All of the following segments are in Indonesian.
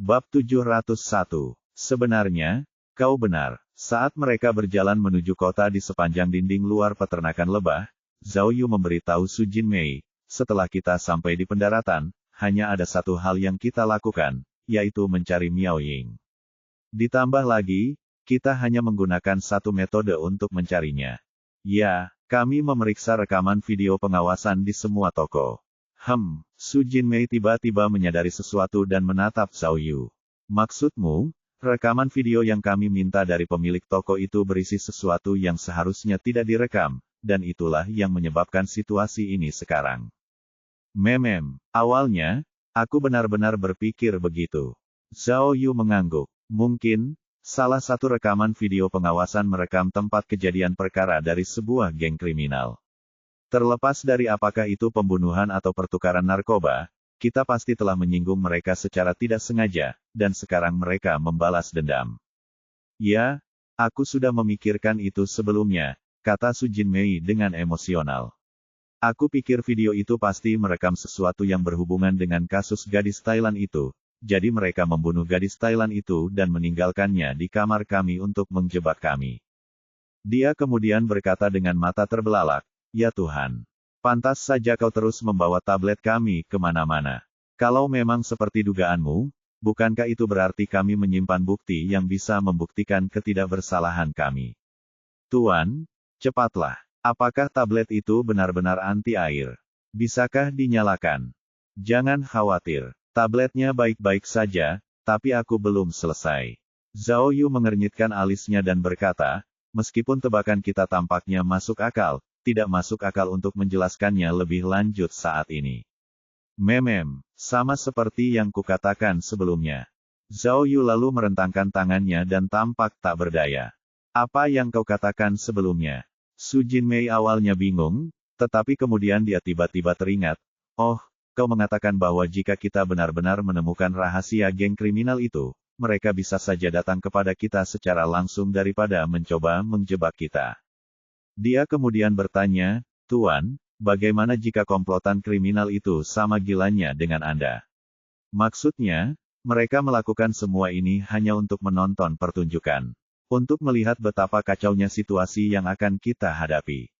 Bab 701. Sebenarnya, kau benar. Saat mereka berjalan menuju kota di sepanjang dinding luar peternakan lebah, Zhao Yu memberitahu Su Jinmei, setelah kita sampai di pendaratan, hanya ada satu hal yang kita lakukan, yaitu mencari Miao Ying. Ditambah lagi, kita hanya menggunakan satu metode untuk mencarinya. Ya, kami memeriksa rekaman video pengawasan di semua toko. Su Jinmei tiba-tiba menyadari sesuatu dan menatap Zhao Yu. Maksudmu, rekaman video yang kami minta dari pemilik toko itu berisi sesuatu yang seharusnya tidak direkam, dan itulah yang menyebabkan situasi ini sekarang. Awalnya, aku benar-benar berpikir begitu. Zhao Yu mengangguk. Mungkin, salah satu rekaman video pengawasan merekam tempat kejadian perkara dari sebuah geng kriminal. Terlepas dari apakah itu pembunuhan atau pertukaran narkoba, kita pasti telah menyinggung mereka secara tidak sengaja, dan sekarang mereka membalas dendam. Ya, aku sudah memikirkan itu sebelumnya, kata Su Jinmei dengan emosional. Aku pikir video itu pasti merekam sesuatu yang berhubungan dengan kasus gadis Thailand itu, jadi mereka membunuh gadis Thailand itu dan meninggalkannya di kamar kami untuk menjebak kami. Dia kemudian berkata dengan mata terbelalak, "Ya Tuhan. Pantas saja kau terus membawa tablet kami kemana-mana. Kalau memang seperti dugaanmu, bukankah itu berarti kami menyimpan bukti yang bisa membuktikan ketidakbersalahan kami? Tuan, cepatlah. Apakah tablet itu benar-benar anti-air? Bisakah dinyalakan? Jangan khawatir. Tabletnya baik-baik saja, tapi aku belum selesai." Zhao Yu mengernyitkan alisnya dan berkata, "Meskipun tebakan kita tampaknya masuk akal, tidak masuk akal untuk menjelaskannya lebih lanjut saat ini." Sama seperti yang kukatakan sebelumnya. Zhao Yu lalu merentangkan tangannya dan tampak tak berdaya. "Apa yang kau katakan sebelumnya?" Su Jinmei awalnya bingung, tetapi kemudian dia tiba-tiba teringat. "Oh, kau mengatakan bahwa jika kita benar-benar menemukan rahasia geng kriminal itu, mereka bisa saja datang kepada kita secara langsung daripada mencoba menjebak kita." Dia kemudian bertanya, "Tuan, bagaimana jika komplotan kriminal itu sama gilanya dengan Anda? Maksudnya, mereka melakukan semua ini hanya untuk menonton pertunjukan. Untuk melihat betapa kacaunya situasi yang akan kita hadapi.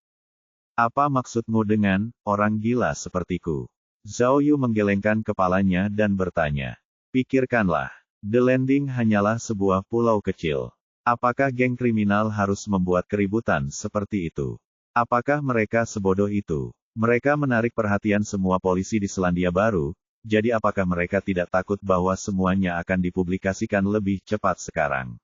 Apa maksudmu dengan orang gila sepertiku?" Zhao Yu menggelengkan kepalanya dan bertanya. "Pikirkanlah, The Landing hanyalah sebuah pulau kecil. Apakah geng kriminal harus membuat keributan seperti itu? Apakah mereka sebodoh itu? Mereka menarik perhatian semua polisi di Selandia Baru, jadi apakah mereka tidak takut bahwa semuanya akan dipublikasikan lebih cepat sekarang?"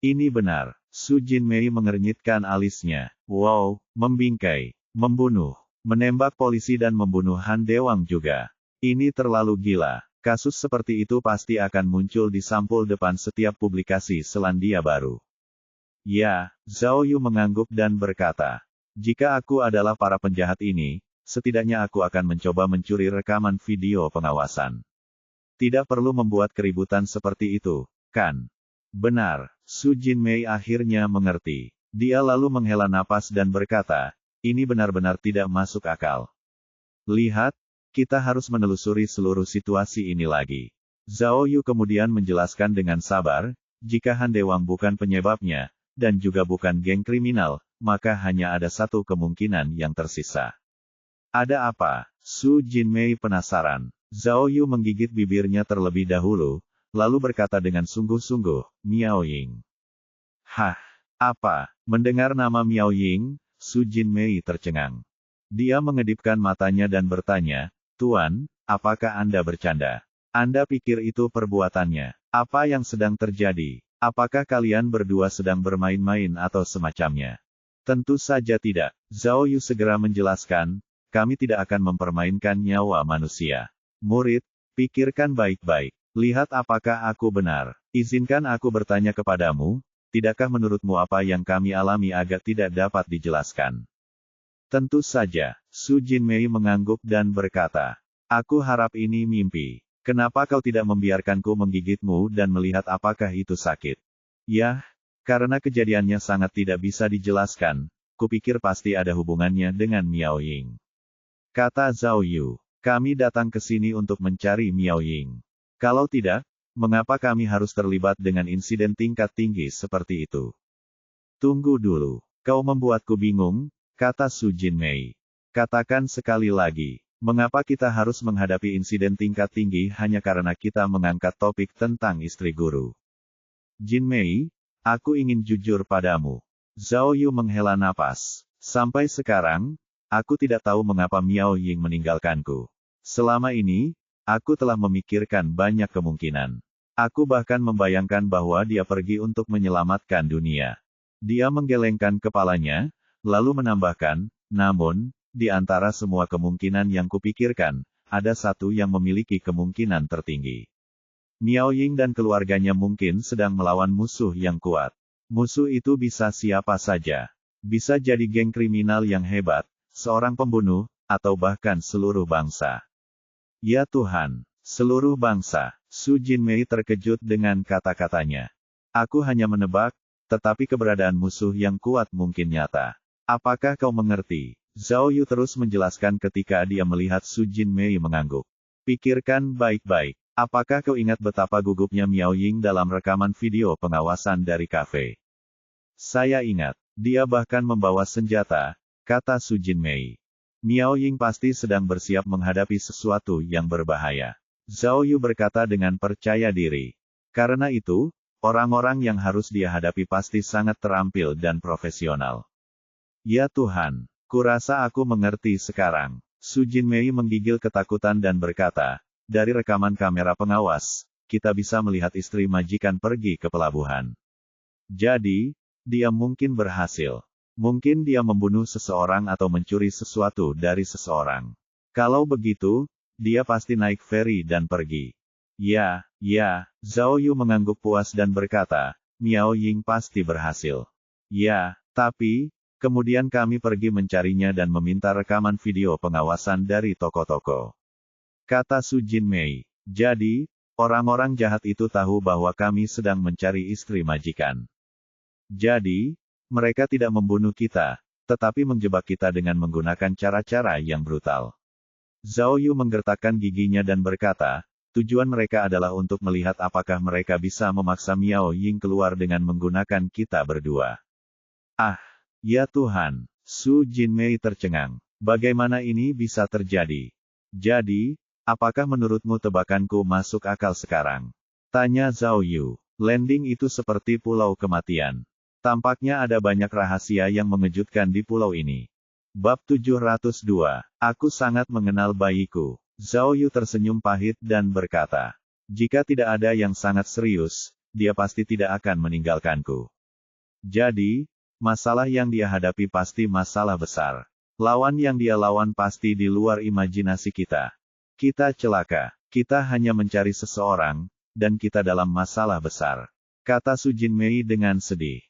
Ini benar. Su Jinmei mengernyitkan alisnya. Wow, membingkai, membunuh, menembak polisi dan membunuh Han Dewang juga. Ini terlalu gila. Kasus seperti itu pasti akan muncul di sampul depan setiap publikasi Selandia Baru. Ya, Zhao Yu mengangguk dan berkata, "Jika aku adalah para penjahat ini, setidaknya aku akan mencoba mencuri rekaman video pengawasan. Tidak perlu membuat keributan seperti itu, kan?" Benar, Su Jinmei akhirnya mengerti. Dia lalu menghela napas dan berkata, "Ini benar-benar tidak masuk akal. Lihat, kita harus menelusuri seluruh situasi ini lagi." Zhao Yu kemudian menjelaskan dengan sabar, jika Han Dewang bukan penyebabnya, dan juga bukan geng kriminal, maka hanya ada satu kemungkinan yang tersisa. "Ada apa?" Su Jinmei penasaran. Zhao Yu menggigit bibirnya terlebih dahulu, lalu berkata dengan sungguh-sungguh, "Miao Ying." "Hah? Apa?" Mendengar nama Miao Ying, Su Jinmei tercengang. Dia mengedipkan matanya dan bertanya, "Tuan, apakah Anda bercanda? Anda pikir itu perbuatannya? Apa yang sedang terjadi? Apakah kalian berdua sedang bermain-main atau semacamnya?" "Tentu saja tidak." Zhao Yu segera menjelaskan, "Kami tidak akan mempermainkan nyawa manusia. Murid, pikirkan baik-baik. Lihat apakah aku benar. Izinkan aku bertanya kepadamu, tidakkah menurutmu apa yang kami alami agak tidak dapat dijelaskan?" "Tentu saja." Su Jinmei mengangguk dan berkata, "Aku harap ini mimpi. Kenapa kau tidak membiarkanku menggigitmu dan melihat apakah itu sakit?" "Yah, karena kejadiannya sangat tidak bisa dijelaskan, kupikir pasti ada hubungannya dengan Miao Ying," kata Zhao Yu. "Kami datang ke sini untuk mencari Miao Ying. Kalau tidak, mengapa kami harus terlibat dengan insiden tingkat tinggi seperti itu? Tunggu dulu. Kau membuatku bingung, kata Su Jinmei. Katakan sekali lagi, mengapa kita harus menghadapi insiden tingkat tinggi hanya karena kita mengangkat topik tentang istri guru? Jinmei, aku ingin jujur padamu. Zhao Yu menghela napas. Sampai sekarang, aku tidak tahu mengapa Miao Ying meninggalkanku. Selama ini, aku telah memikirkan banyak kemungkinan. Aku bahkan membayangkan bahwa dia pergi untuk menyelamatkan dunia. Dia menggelengkan kepalanya, lalu menambahkan, namun, di antara semua kemungkinan yang kupikirkan, ada satu yang memiliki kemungkinan tertinggi. Miao Ying dan keluarganya mungkin sedang melawan musuh yang kuat. Musuh itu bisa siapa saja. Bisa jadi geng kriminal yang hebat, seorang pembunuh, atau bahkan seluruh bangsa. Ya Tuhan, seluruh bangsa. Su Jinmei terkejut dengan kata-katanya. Aku hanya menebak, tetapi keberadaan musuh yang kuat mungkin nyata. Apakah kau mengerti? Zhao Yu terus menjelaskan ketika dia melihat Su Jinmei mengangguk. Pikirkan baik-baik. Apakah kau ingat betapa gugupnya Miao Ying dalam rekaman video pengawasan dari kafe? Saya ingat. Dia bahkan membawa senjata, kata Su Jinmei. Miao Ying pasti sedang bersiap menghadapi sesuatu yang berbahaya. Zhao Yu berkata dengan percaya diri. Karena itu, orang-orang yang harus dia hadapi pasti sangat terampil dan profesional. Ya Tuhan, kurasa aku mengerti sekarang. Su Jinmei menggigil ketakutan dan berkata, dari rekaman kamera pengawas, kita bisa melihat istri majikan pergi ke pelabuhan. Jadi, dia mungkin berhasil. Mungkin dia membunuh seseorang atau mencuri sesuatu dari seseorang. Kalau begitu, dia pasti naik feri dan pergi. Ya, Zhao Yu mengangguk puas dan berkata, Miao Ying pasti berhasil. Ya, tapi, kemudian kami pergi mencarinya dan meminta rekaman video pengawasan dari toko-toko. Kata Su Jinmei. Jadi, orang-orang jahat itu tahu bahwa kami sedang mencari istri majikan. Jadi, mereka tidak membunuh kita, tetapi menjebak kita dengan menggunakan cara-cara yang brutal. Zhao Yu menggertakkan giginya dan berkata, tujuan mereka adalah untuk melihat apakah mereka bisa memaksa Miao Ying keluar dengan menggunakan kita berdua. Ah, ya Tuhan, Su Jinmei tercengang. Bagaimana ini bisa terjadi? Jadi, apakah menurutmu tebakanku masuk akal sekarang? Tanya Zhao Yu. Landing itu seperti pulau kematian. Tampaknya ada banyak rahasia yang mengejutkan di pulau ini. Bab 702. Aku sangat mengenal bayiku. Zhao Yu tersenyum pahit dan berkata, jika tidak ada yang sangat serius, dia pasti tidak akan meninggalkanku. Jadi, masalah yang dia hadapi pasti masalah besar. Lawan yang dia lawan pasti di luar imajinasi kita. Kita celaka. Kita hanya mencari seseorang, dan kita dalam masalah besar. Kata Su Jinmei dengan sedih.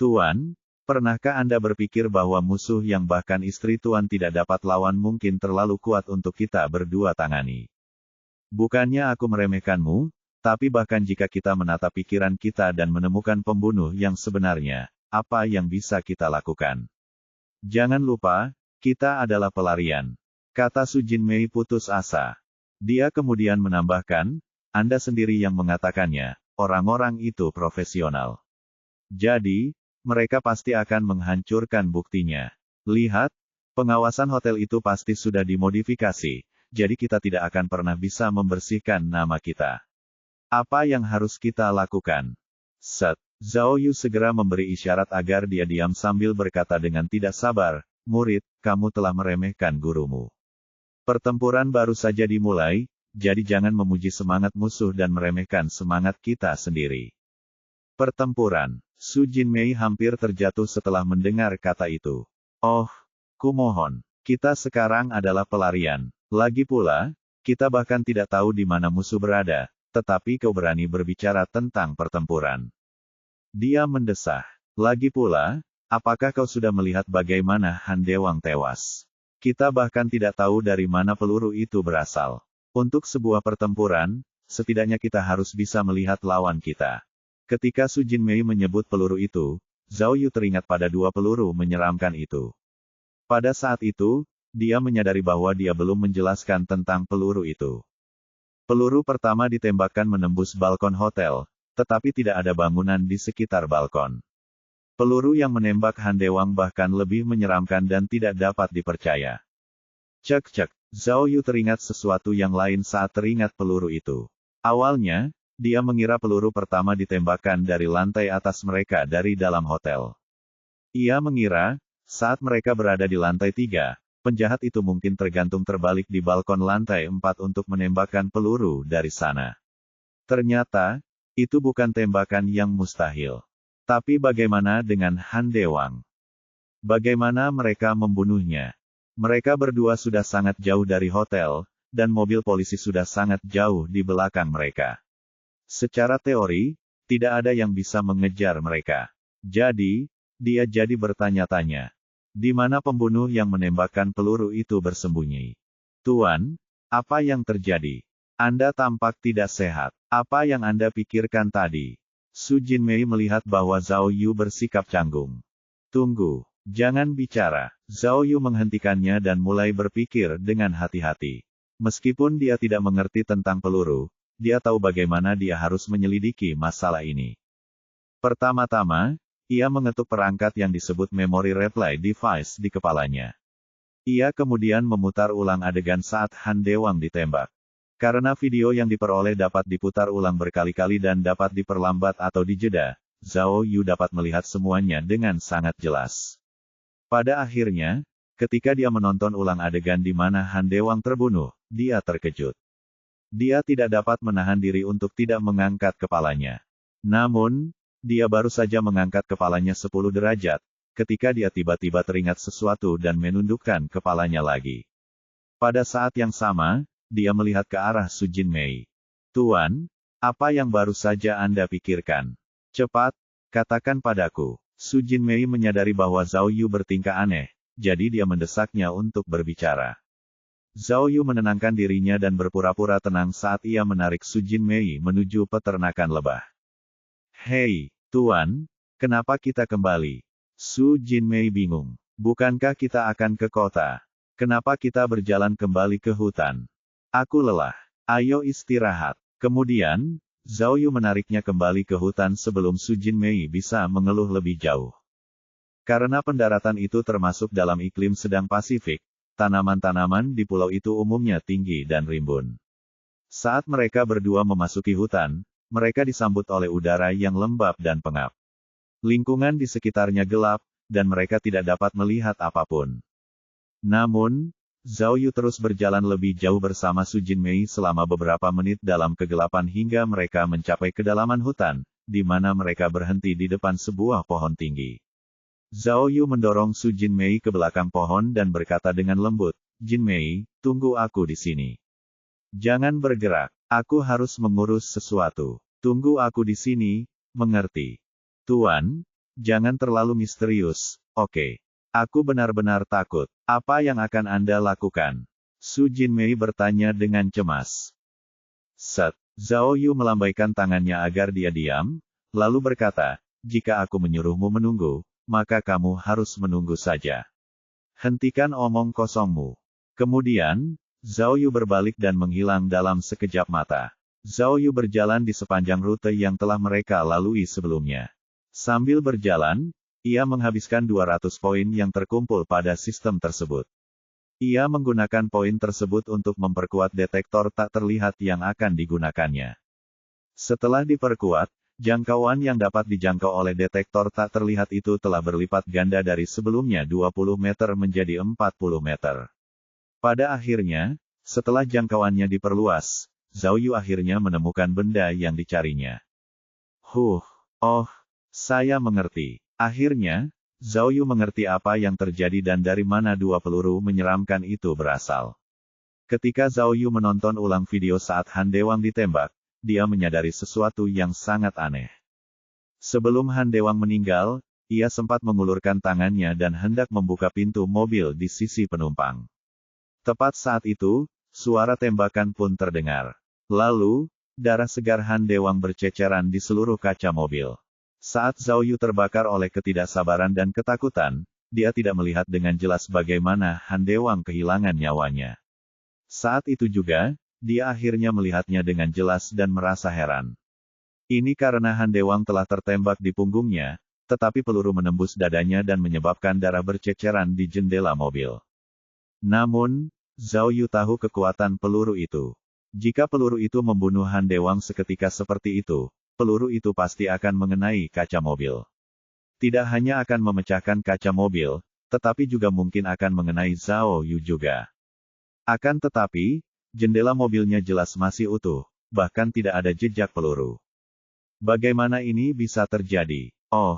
Tuan, pernahkah Anda berpikir bahwa musuh yang bahkan istri Tuan tidak dapat lawan mungkin terlalu kuat untuk kita berdua tangani? Bukannya aku meremehkanmu, tapi bahkan jika kita menata pikiran kita dan menemukan pembunuh yang sebenarnya, apa yang bisa kita lakukan? Jangan lupa, kita adalah pelarian. Kata Su Jinmei putus asa. Dia kemudian menambahkan, Anda sendiri yang mengatakannya, orang-orang itu profesional. Jadi, mereka pasti akan menghancurkan buktinya. Lihat, pengawasan hotel itu pasti sudah dimodifikasi, jadi kita tidak akan pernah bisa membersihkan nama kita. Apa yang harus kita lakukan? Zhao Yu segera memberi isyarat agar dia diam sambil berkata dengan tidak sabar, murid, kamu telah meremehkan gurumu. Pertempuran baru saja dimulai, jadi jangan memuji semangat musuh dan meremehkan semangat kita sendiri. Pertempuran. Su Jinmei hampir terjatuh setelah mendengar kata itu. Oh, kumohon, kita sekarang adalah pelarian. Lagi pula, kita bahkan tidak tahu di mana musuh berada, tetapi kau berani berbicara tentang pertempuran. Dia mendesah. Lagi pula, apakah kau sudah melihat bagaimana Han Dewang tewas? Kita bahkan tidak tahu dari mana peluru itu berasal. Untuk sebuah pertempuran, setidaknya kita harus bisa melihat lawan kita. Ketika Su Jinmei menyebut peluru itu, Zhao Yu teringat pada dua peluru menyeramkan itu. Pada saat itu, dia menyadari bahwa dia belum menjelaskan tentang peluru itu. Peluru pertama ditembakkan menembus balkon hotel, tetapi tidak ada bangunan di sekitar balkon. Peluru yang menembak Han Dewang bahkan lebih menyeramkan dan tidak dapat dipercaya. Cek-cek, Zhao Yu teringat sesuatu yang lain saat teringat peluru itu. Awalnya, dia mengira peluru pertama ditembakkan dari lantai atas mereka dari dalam hotel. Ia mengira, saat mereka berada di lantai 3, penjahat itu mungkin tergantung terbalik di balkon lantai 4 untuk menembakkan peluru dari sana. Ternyata, itu bukan tembakan yang mustahil. Tapi bagaimana dengan Han Dewang? Bagaimana mereka membunuhnya? Mereka berdua sudah sangat jauh dari hotel, dan mobil polisi sudah sangat jauh di belakang mereka. Secara teori, tidak ada yang bisa mengejar mereka. Jadi, dia jadi bertanya-tanya. Di mana pembunuh yang menembakkan peluru itu bersembunyi? Tuan, apa yang terjadi? Anda tampak tidak sehat. Apa yang Anda pikirkan tadi? Su Jinmei melihat bahwa Zhao Yu bersikap canggung. Tunggu, jangan bicara. Zhao Yu menghentikannya dan mulai berpikir dengan hati-hati. Meskipun dia tidak mengerti tentang peluru, dia tahu bagaimana dia harus menyelidiki masalah ini. Pertama-tama, ia mengetuk perangkat yang disebut memory replay device di kepalanya. Ia kemudian memutar ulang adegan saat Han Dewang ditembak. Karena video yang diperoleh dapat diputar ulang berkali-kali dan dapat diperlambat atau dijeda, Zhao Yu dapat melihat semuanya dengan sangat jelas. Pada akhirnya, ketika dia menonton ulang adegan di mana Han Dewang terbunuh, dia terkejut. Dia tidak dapat menahan diri untuk tidak mengangkat kepalanya. Namun, dia baru saja mengangkat kepalanya 10 derajat, ketika dia tiba-tiba teringat sesuatu dan menundukkan kepalanya lagi. Pada saat yang sama, dia melihat ke arah Su Jinmei. Tuan, apa yang baru saja Anda pikirkan? Cepat, katakan padaku. Su Jinmei menyadari bahwa Zhao Yu bertingkah aneh, jadi dia mendesaknya untuk berbicara. Zhao Yu menenangkan dirinya dan berpura-pura tenang saat ia menarik Su Jinmei menuju peternakan lebah. Hei, Tuan, kenapa kita kembali? Su Jinmei bingung. Bukankah kita akan ke kota? Kenapa kita berjalan kembali ke hutan? Aku lelah. Ayo istirahat. Kemudian, Zhao Yu menariknya kembali ke hutan sebelum Su Jinmei bisa mengeluh lebih jauh. Karena pendaratan itu termasuk dalam iklim sedang Pasifik, tanaman-tanaman di pulau itu umumnya tinggi dan rimbun. Saat mereka berdua memasuki hutan, mereka disambut oleh udara yang lembab dan pengap. Lingkungan di sekitarnya gelap, dan mereka tidak dapat melihat apapun. Namun, Zhao Yu terus berjalan lebih jauh bersama Su Jinmei selama beberapa menit dalam kegelapan hingga mereka mencapai kedalaman hutan, di mana mereka berhenti di depan sebuah pohon tinggi. Zhao Yu mendorong Su Jinmei ke belakang pohon dan berkata dengan lembut, Jinmei, tunggu aku di sini. Jangan bergerak, aku harus mengurus sesuatu. Tunggu aku di sini, mengerti? Tuan, jangan terlalu misterius, oke? Aku benar-benar takut. Apa yang akan Anda lakukan? Su Jinmei bertanya dengan cemas. Set. Zhao Yu melambaikan tangannya agar dia diam, lalu berkata, jika aku menyuruhmu menunggu, maka kamu harus menunggu saja. Hentikan omong kosongmu. Kemudian, Zhao Yu berbalik dan menghilang dalam sekejap mata. Zhao Yu berjalan di sepanjang rute yang telah mereka lalui sebelumnya. Sambil berjalan, ia menghabiskan 200 poin yang terkumpul pada sistem tersebut. Ia menggunakan poin tersebut untuk memperkuat detektor tak terlihat yang akan digunakannya. Setelah diperkuat, jangkauan yang dapat dijangkau oleh detektor tak terlihat itu telah berlipat ganda dari sebelumnya 20 meter menjadi 40 meter. Pada akhirnya, setelah jangkauannya diperluas, Zhao Yu akhirnya menemukan benda yang dicarinya. Saya mengerti. Akhirnya, Zhao Yu mengerti apa yang terjadi dan dari mana dua peluru menyeramkan itu berasal. Ketika Zhao Yu menonton ulang video saat Han Dewang ditembak, dia menyadari sesuatu yang sangat aneh. Sebelum Han Dewang meninggal, ia sempat mengulurkan tangannya dan hendak membuka pintu mobil di sisi penumpang. Tepat saat itu, suara tembakan pun terdengar. Lalu, darah segar Han Dewang berceceran di seluruh kaca mobil. Saat Zhao Yu terbakar oleh ketidaksabaran dan ketakutan, dia tidak melihat dengan jelas bagaimana Han Dewang kehilangan nyawanya. Saat itu juga, dia akhirnya melihatnya dengan jelas dan merasa heran. Ini karena Han Dewang telah tertembak di punggungnya, tetapi peluru menembus dadanya dan menyebabkan darah berceceran di jendela mobil. Namun, Zhao Yu tahu kekuatan peluru itu. Jika peluru itu membunuh Han Dewang seketika seperti itu, peluru itu pasti akan mengenai kaca mobil. Tidak hanya akan memecahkan kaca mobil, tetapi juga mungkin akan mengenai Zhao Yu juga. Akan tetapi, jendela mobilnya jelas masih utuh, bahkan tidak ada jejak peluru. Bagaimana ini bisa terjadi? Oh,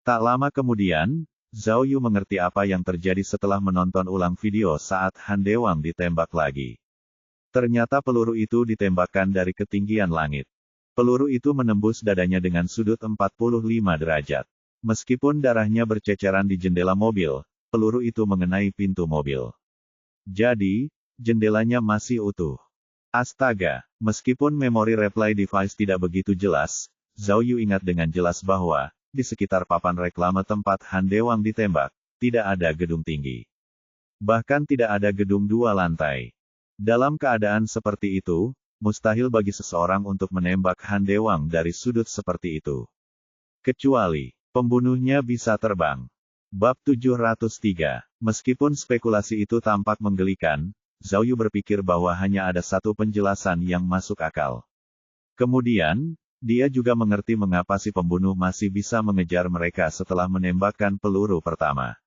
tak lama kemudian, Zhao Yu mengerti apa yang terjadi setelah menonton ulang video saat Han Dewang ditembak lagi. Ternyata peluru itu ditembakkan dari ketinggian langit. Peluru itu menembus dadanya dengan sudut 45 derajat. Meskipun darahnya berceceran di jendela mobil, peluru itu mengenai pintu mobil. Jadi, jendelanya masih utuh. Astaga, meskipun memori replay device tidak begitu jelas, Zhao Yu ingat dengan jelas bahwa, di sekitar papan reklame tempat Han Dewang ditembak, tidak ada gedung tinggi. Bahkan tidak ada gedung 2 lantai. Dalam keadaan seperti itu, mustahil bagi seseorang untuk menembak Han Dewang dari sudut seperti itu. Kecuali, pembunuhnya bisa terbang. Bab 703. Meskipun spekulasi itu tampak menggelikan, Zhao Yu berpikir bahwa hanya ada satu penjelasan yang masuk akal. Kemudian, dia juga mengerti mengapa si pembunuh masih bisa mengejar mereka setelah menembakkan peluru pertama.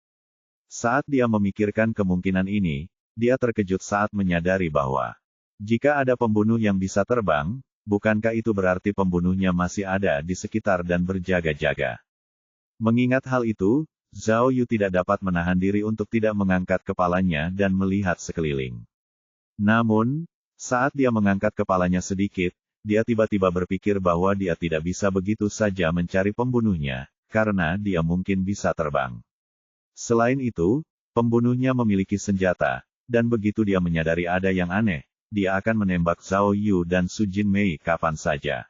Saat dia memikirkan kemungkinan ini, dia terkejut saat menyadari bahwa, jika ada pembunuh yang bisa terbang, bukankah itu berarti pembunuhnya masih ada di sekitar dan berjaga-jaga? Mengingat hal itu, Zhao Yu tidak dapat menahan diri untuk tidak mengangkat kepalanya dan melihat sekeliling. Namun, saat dia mengangkat kepalanya sedikit, dia tiba-tiba berpikir bahwa dia tidak bisa begitu saja mencari pembunuhnya, karena dia mungkin bisa terbang. Selain itu, pembunuhnya memiliki senjata, dan begitu dia menyadari ada yang aneh, dia akan menembak Zhao Yu dan Su Jinmei kapan saja.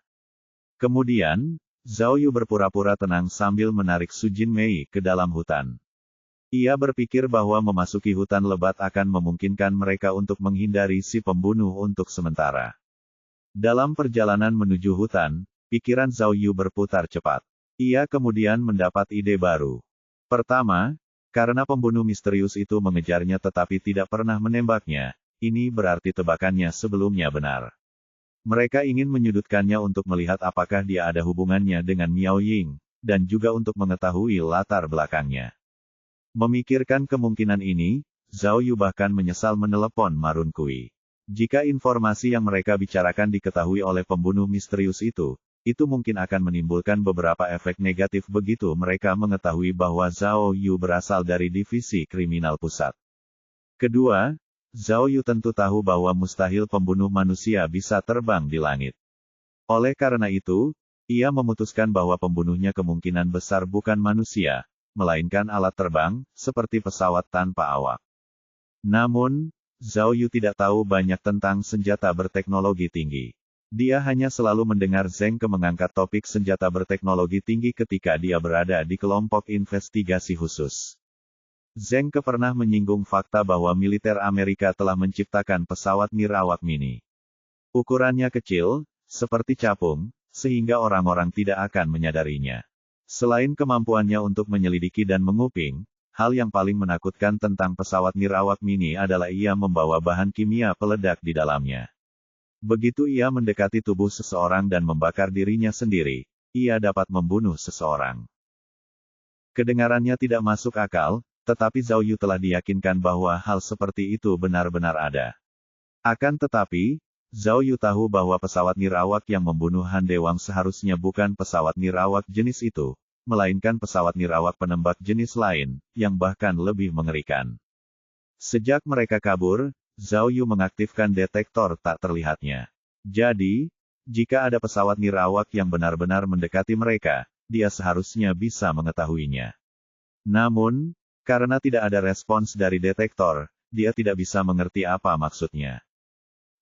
Kemudian, Zhao Yu berpura-pura tenang sambil menarik Su Jinmei ke dalam hutan. Ia berpikir bahwa memasuki hutan lebat akan memungkinkan mereka untuk menghindari si pembunuh untuk sementara. Dalam perjalanan menuju hutan, pikiran Zhao Yu berputar cepat. Ia kemudian mendapat ide baru. Pertama, karena pembunuh misterius itu mengejarnya tetapi tidak pernah menembaknya, ini berarti tebakannya sebelumnya benar. Mereka ingin menyudutkannya untuk melihat apakah dia ada hubungannya dengan Miao Ying, dan juga untuk mengetahui latar belakangnya. Memikirkan kemungkinan ini, Zhao Yu bahkan menyesal menelepon Ma Runqi. Jika informasi yang mereka bicarakan diketahui oleh pembunuh misterius itu mungkin akan menimbulkan beberapa efek negatif begitu mereka mengetahui bahwa Zhao Yu berasal dari divisi kriminal pusat. Kedua, Zhao Yu tentu tahu bahwa mustahil pembunuh manusia bisa terbang di langit. Oleh karena itu, ia memutuskan bahwa pembunuhnya kemungkinan besar bukan manusia, melainkan alat terbang, seperti pesawat tanpa awak. Namun, Zhao Yu tidak tahu banyak tentang senjata berteknologi tinggi. Dia hanya selalu mendengar Zheng Ke mengangkat topik senjata berteknologi tinggi ketika dia berada di kelompok investigasi khusus. Zheng Ke pernah menyinggung fakta bahwa militer Amerika telah menciptakan pesawat nirawak mini. Ukurannya kecil, seperti capung, sehingga orang-orang tidak akan menyadarinya. Selain kemampuannya untuk menyelidiki dan menguping, hal yang paling menakutkan tentang pesawat nirawak mini adalah ia membawa bahan kimia peledak di dalamnya. Begitu ia mendekati tubuh seseorang dan membakar dirinya sendiri, ia dapat membunuh seseorang. Kedengarannya tidak masuk akal, tetapi Zhao Yu telah diyakinkan bahwa hal seperti itu benar-benar ada. Akan tetapi, Zhao Yu tahu bahwa pesawat nirawak yang membunuh Han Dewang seharusnya bukan pesawat nirawak jenis itu, melainkan pesawat nirawak penembak jenis lain, yang bahkan lebih mengerikan. Sejak mereka kabur, Zhao Yu mengaktifkan detektor tak terlihatnya. Jadi, jika ada pesawat nirawak yang benar-benar mendekati mereka, dia seharusnya bisa mengetahuinya. Namun, karena tidak ada respons dari detektor, dia tidak bisa mengerti apa maksudnya.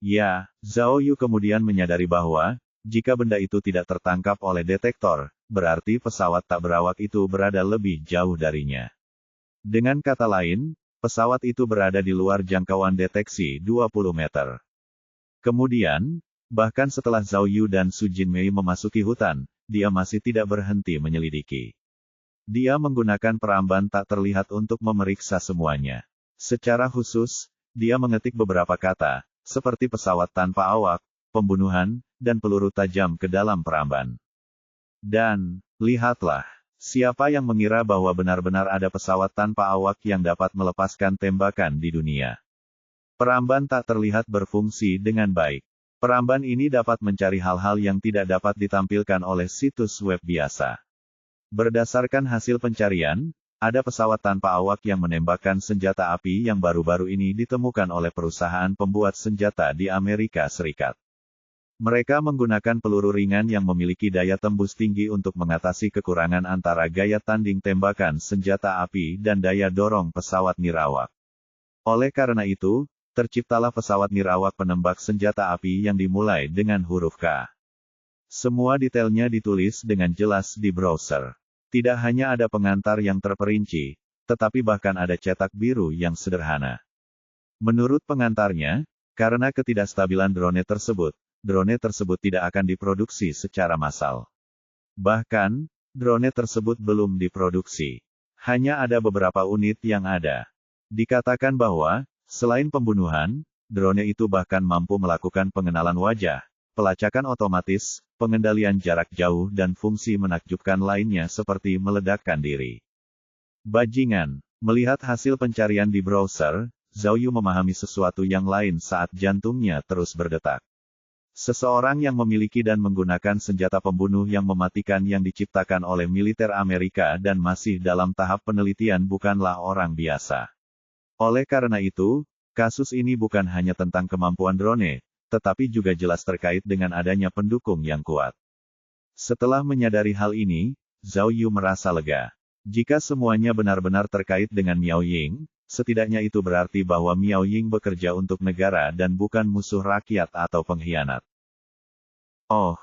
Ya, Zhao Yu kemudian menyadari bahwa, jika benda itu tidak tertangkap oleh detektor, berarti pesawat tak berawak itu berada lebih jauh darinya. Dengan kata lain, pesawat itu berada di luar jangkauan deteksi 20 meter. Kemudian, bahkan setelah Zhao Yu dan Su Jinmei memasuki hutan, dia masih tidak berhenti menyelidiki. Dia menggunakan peramban tak terlihat untuk memeriksa semuanya. Secara khusus, dia mengetik beberapa kata, seperti pesawat tanpa awak, pembunuhan, dan peluru tajam ke dalam peramban. Dan, lihatlah, siapa yang mengira bahwa benar-benar ada pesawat tanpa awak yang dapat melepaskan tembakan di dunia. Peramban tak terlihat berfungsi dengan baik. Peramban ini dapat mencari hal-hal yang tidak dapat ditampilkan oleh situs web biasa. Berdasarkan hasil pencarian, ada pesawat tanpa awak yang menembakkan senjata api yang baru-baru ini ditemukan oleh perusahaan pembuat senjata di Amerika Serikat. Mereka menggunakan peluru ringan yang memiliki daya tembus tinggi untuk mengatasi kekurangan antara gaya tanding tembakan senjata api dan daya dorong pesawat nirawak. Oleh karena itu, terciptalah pesawat nirawak penembak senjata api yang dimulai dengan huruf K. Semua detailnya ditulis dengan jelas di browser. Tidak hanya ada pengantar yang terperinci, tetapi bahkan ada cetak biru yang sederhana. Menurut pengantarnya, karena ketidakstabilan drone tersebut tidak akan diproduksi secara massal. Bahkan, drone tersebut belum diproduksi. Hanya ada beberapa unit yang ada. Dikatakan bahwa, selain pembunuhan, drone itu bahkan mampu melakukan pengenalan wajah, pelacakan otomatis, pengendalian jarak jauh dan fungsi menakjubkan lainnya seperti meledakkan diri. Bajingan, melihat hasil pencarian di browser, Zhao Yu memahami sesuatu yang lain saat jantungnya terus berdetak. Seseorang yang memiliki dan menggunakan senjata pembunuh yang mematikan yang diciptakan oleh militer Amerika dan masih dalam tahap penelitian bukanlah orang biasa. Oleh karena itu, kasus ini bukan hanya tentang kemampuan drone, tetapi juga jelas terkait dengan adanya pendukung yang kuat. Setelah menyadari hal ini, Zhao Yu merasa lega. Jika semuanya benar-benar terkait dengan Miao Ying, setidaknya itu berarti bahwa Miao Ying bekerja untuk negara dan bukan musuh rakyat atau pengkhianat. Oh,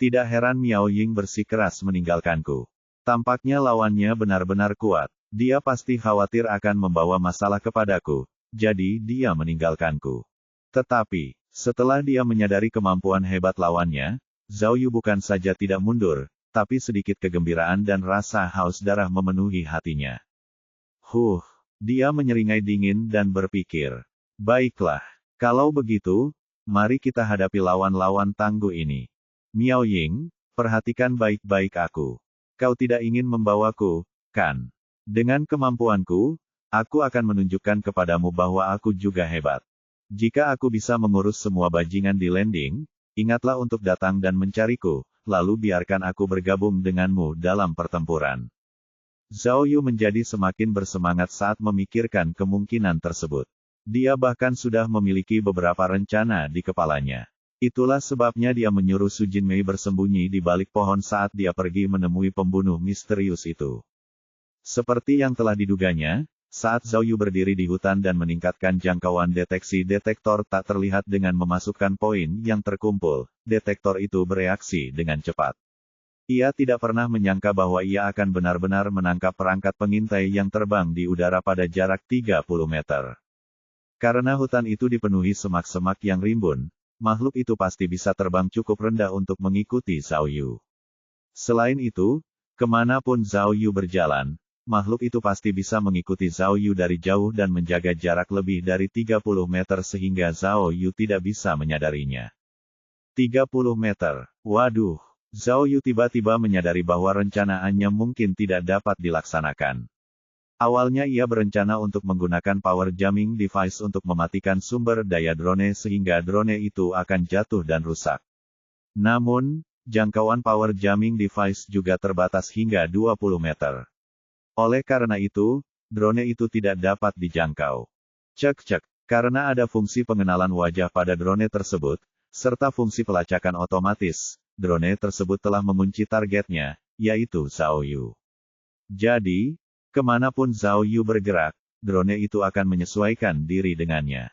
tidak heran Miao Ying bersikeras meninggalkanku. Tampaknya lawannya benar-benar kuat. Dia pasti khawatir akan membawa masalah kepadaku, jadi dia meninggalkanku. Tetapi, setelah dia menyadari kemampuan hebat lawannya, Zhao Yu bukan saja tidak mundur, tapi sedikit kegembiraan dan rasa haus darah memenuhi hatinya. Dia menyeringai dingin dan berpikir, baiklah, kalau begitu, mari kita hadapi lawan-lawan tangguh ini. Miao Ying, perhatikan baik-baik aku. Kau tidak ingin membawaku, kan? Dengan kemampuanku, aku akan menunjukkan kepadamu bahwa aku juga hebat. Jika aku bisa mengurus semua bajingan di landing, ingatlah untuk datang dan mencariku, lalu biarkan aku bergabung denganmu dalam pertempuran. Zhao Yu menjadi semakin bersemangat saat memikirkan kemungkinan tersebut. Dia bahkan sudah memiliki beberapa rencana di kepalanya. Itulah sebabnya dia menyuruh Su Jinmei bersembunyi di balik pohon saat dia pergi menemui pembunuh misterius itu. Seperti yang telah diduganya, saat Zhao Yu berdiri di hutan dan meningkatkan jangkauan deteksi detektor tak terlihat dengan memasukkan poin yang terkumpul, detektor itu bereaksi dengan cepat. Ia tidak pernah menyangka bahwa ia akan benar-benar menangkap perangkat pengintai yang terbang di udara pada jarak 30 meter. Karena hutan itu dipenuhi semak-semak yang rimbun, makhluk itu pasti bisa terbang cukup rendah untuk mengikuti Zhao Yu. Selain itu, kemanapun Zhao Yu berjalan, makhluk itu pasti bisa mengikuti Zhao Yu dari jauh dan menjaga jarak lebih dari 30 meter sehingga Zhao Yu tidak bisa menyadarinya. 30 meter. Waduh. Zhao Yu tiba-tiba menyadari bahwa rencanaannya mungkin tidak dapat dilaksanakan. Awalnya ia berencana untuk menggunakan power jamming device untuk mematikan sumber daya drone sehingga drone itu akan jatuh dan rusak. Namun, jangkauan power jamming device juga terbatas hingga 20 meter. Oleh karena itu, drone itu tidak dapat dijangkau. Cek, karena ada fungsi pengenalan wajah pada drone tersebut, serta fungsi pelacakan otomatis, drone tersebut telah mengunci targetnya, yaitu Zhao Yu. Jadi, kemanapun Zhao Yu bergerak, drone itu akan menyesuaikan diri dengannya.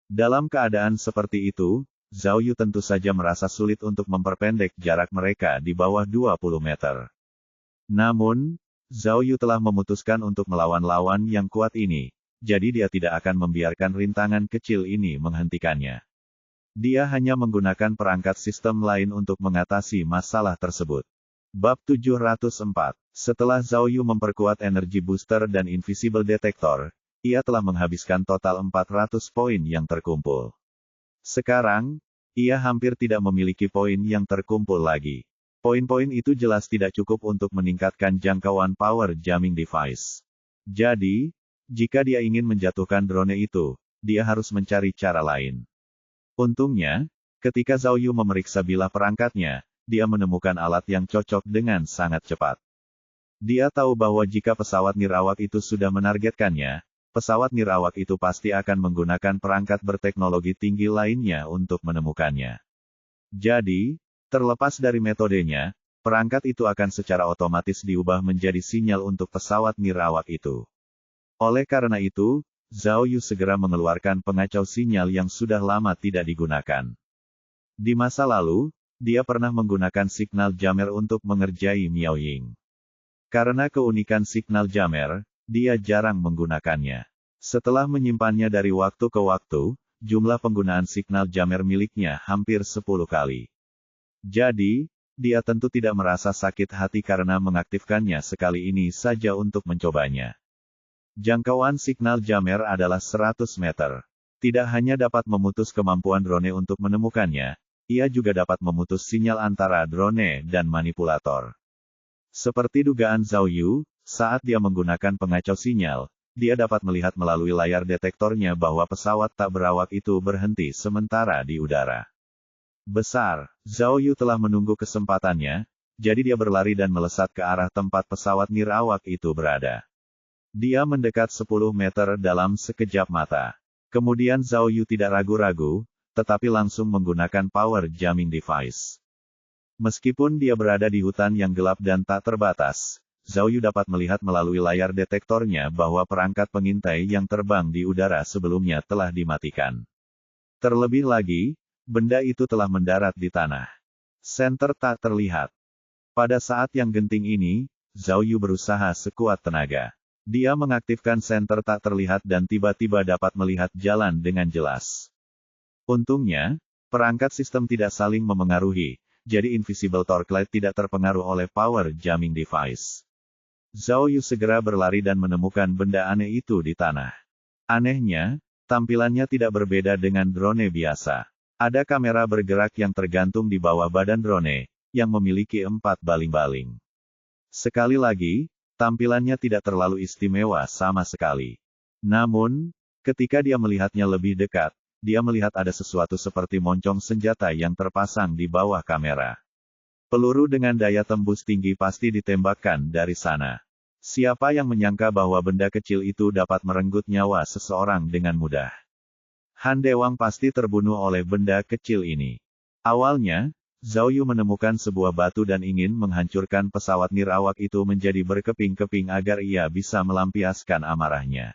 Dalam keadaan seperti itu, Zhao Yu tentu saja merasa sulit untuk memperpendek jarak mereka di bawah 20 meter. Namun, Zhao Yu telah memutuskan untuk melawan lawan yang kuat ini, jadi dia tidak akan membiarkan rintangan kecil ini menghentikannya. Dia hanya menggunakan perangkat sistem lain untuk mengatasi masalah tersebut. Bab 704. Setelah Zhao Yu memperkuat energi booster dan invisible detector, ia telah menghabiskan total 400 poin yang terkumpul. Sekarang, ia hampir tidak memiliki poin yang terkumpul lagi. Poin-poin itu jelas tidak cukup untuk meningkatkan jangkauan power jamming device. Jadi, jika dia ingin menjatuhkan drone itu, dia harus mencari cara lain. Untungnya, ketika Zhao Yu memeriksa bilah perangkatnya, dia menemukan alat yang cocok dengan sangat cepat. Dia tahu bahwa jika pesawat nirawak itu sudah menargetkannya, pesawat nirawak itu pasti akan menggunakan perangkat berteknologi tinggi lainnya untuk menemukannya. Jadi, terlepas dari metodenya, perangkat itu akan secara otomatis diubah menjadi sinyal untuk pesawat nirawak itu. Oleh karena itu, Zhao Yu segera mengeluarkan pengacau sinyal yang sudah lama tidak digunakan. Di masa lalu, dia pernah menggunakan signal jammer untuk mengerjai Miao Ying. Karena keunikan signal jammer, dia jarang menggunakannya. Setelah menyimpannya dari waktu ke waktu, jumlah penggunaan signal jammer miliknya hampir 10 kali. Jadi, dia tentu tidak merasa sakit hati karena mengaktifkannya sekali ini saja untuk mencobanya. Jangkauan signal jammer adalah 100 meter. Tidak hanya dapat memutus kemampuan drone untuk menemukannya, ia juga dapat memutus sinyal antara drone dan manipulator. Seperti dugaan Zhao Yu, saat dia menggunakan pengacau sinyal, dia dapat melihat melalui layar detektornya bahwa pesawat tak berawak itu berhenti sementara di udara. Besar, Zhao Yu telah menunggu kesempatannya, jadi dia berlari dan melesat ke arah tempat pesawat nirawak itu berada. Dia mendekat 10 meter dalam sekejap mata. Kemudian Zhao Yu tidak ragu-ragu, tetapi langsung menggunakan power jamming device. Meskipun dia berada di hutan yang gelap dan tak terbatas, Zhao Yu dapat melihat melalui layar detektornya bahwa perangkat pengintai yang terbang di udara sebelumnya telah dimatikan. Terlebih lagi, benda itu telah mendarat di tanah. Senter tak terlihat. Pada saat yang genting ini, Zhao Yu berusaha sekuat tenaga. Dia mengaktifkan senter tak terlihat dan tiba-tiba dapat melihat jalan dengan jelas. Untungnya, perangkat sistem tidak saling memengaruhi, jadi invisible torque light tidak terpengaruh oleh power jamming device. Zhao Yu segera berlari dan menemukan benda aneh itu di tanah. Anehnya, tampilannya tidak berbeda dengan drone biasa. Ada kamera bergerak yang tergantung di bawah badan drone, yang memiliki 4 baling-baling. Sekali lagi, tampilannya tidak terlalu istimewa sama sekali. Namun, ketika dia melihatnya lebih dekat, dia melihat ada sesuatu seperti moncong senjata yang terpasang di bawah kamera. Peluru dengan daya tembus tinggi pasti ditembakkan dari sana. Siapa yang menyangka bahwa benda kecil itu dapat merenggut nyawa seseorang dengan mudah? Han Dewang pasti terbunuh oleh benda kecil ini. Awalnya, Zhao Yu menemukan sebuah batu dan ingin menghancurkan pesawat nirawak itu menjadi berkeping-keping agar ia bisa melampiaskan amarahnya.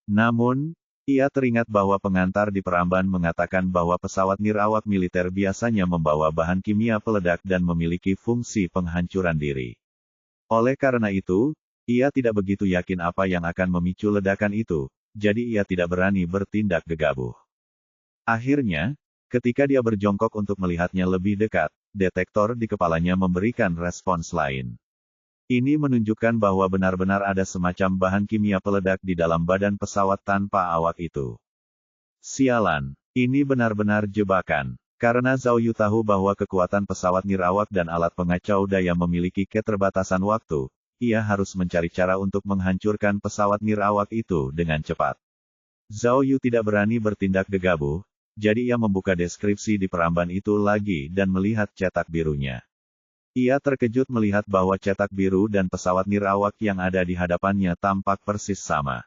Namun, ia teringat bahwa pengantar di Peramban mengatakan bahwa pesawat nirawak militer biasanya membawa bahan kimia peledak dan memiliki fungsi penghancuran diri. Oleh karena itu, ia tidak begitu yakin apa yang akan memicu ledakan itu, jadi ia tidak berani bertindak gegabah. Akhirnya, ketika dia berjongkok untuk melihatnya lebih dekat, detektor di kepalanya memberikan respons lain. Ini menunjukkan bahwa benar-benar ada semacam bahan kimia peledak di dalam badan pesawat tanpa awak itu. Sialan, ini benar-benar jebakan. Karena Zhao Yu tahu bahwa kekuatan pesawat nirawak dan alat pengacau daya memiliki keterbatasan waktu, ia harus mencari cara untuk menghancurkan pesawat nirawak itu dengan cepat. Zhao Yu tidak berani bertindak gegabah, jadi ia membuka deskripsi di Peramban itu lagi dan melihat cetak birunya. Ia terkejut melihat bahwa cetak biru dan pesawat nirawak yang ada di hadapannya tampak persis sama.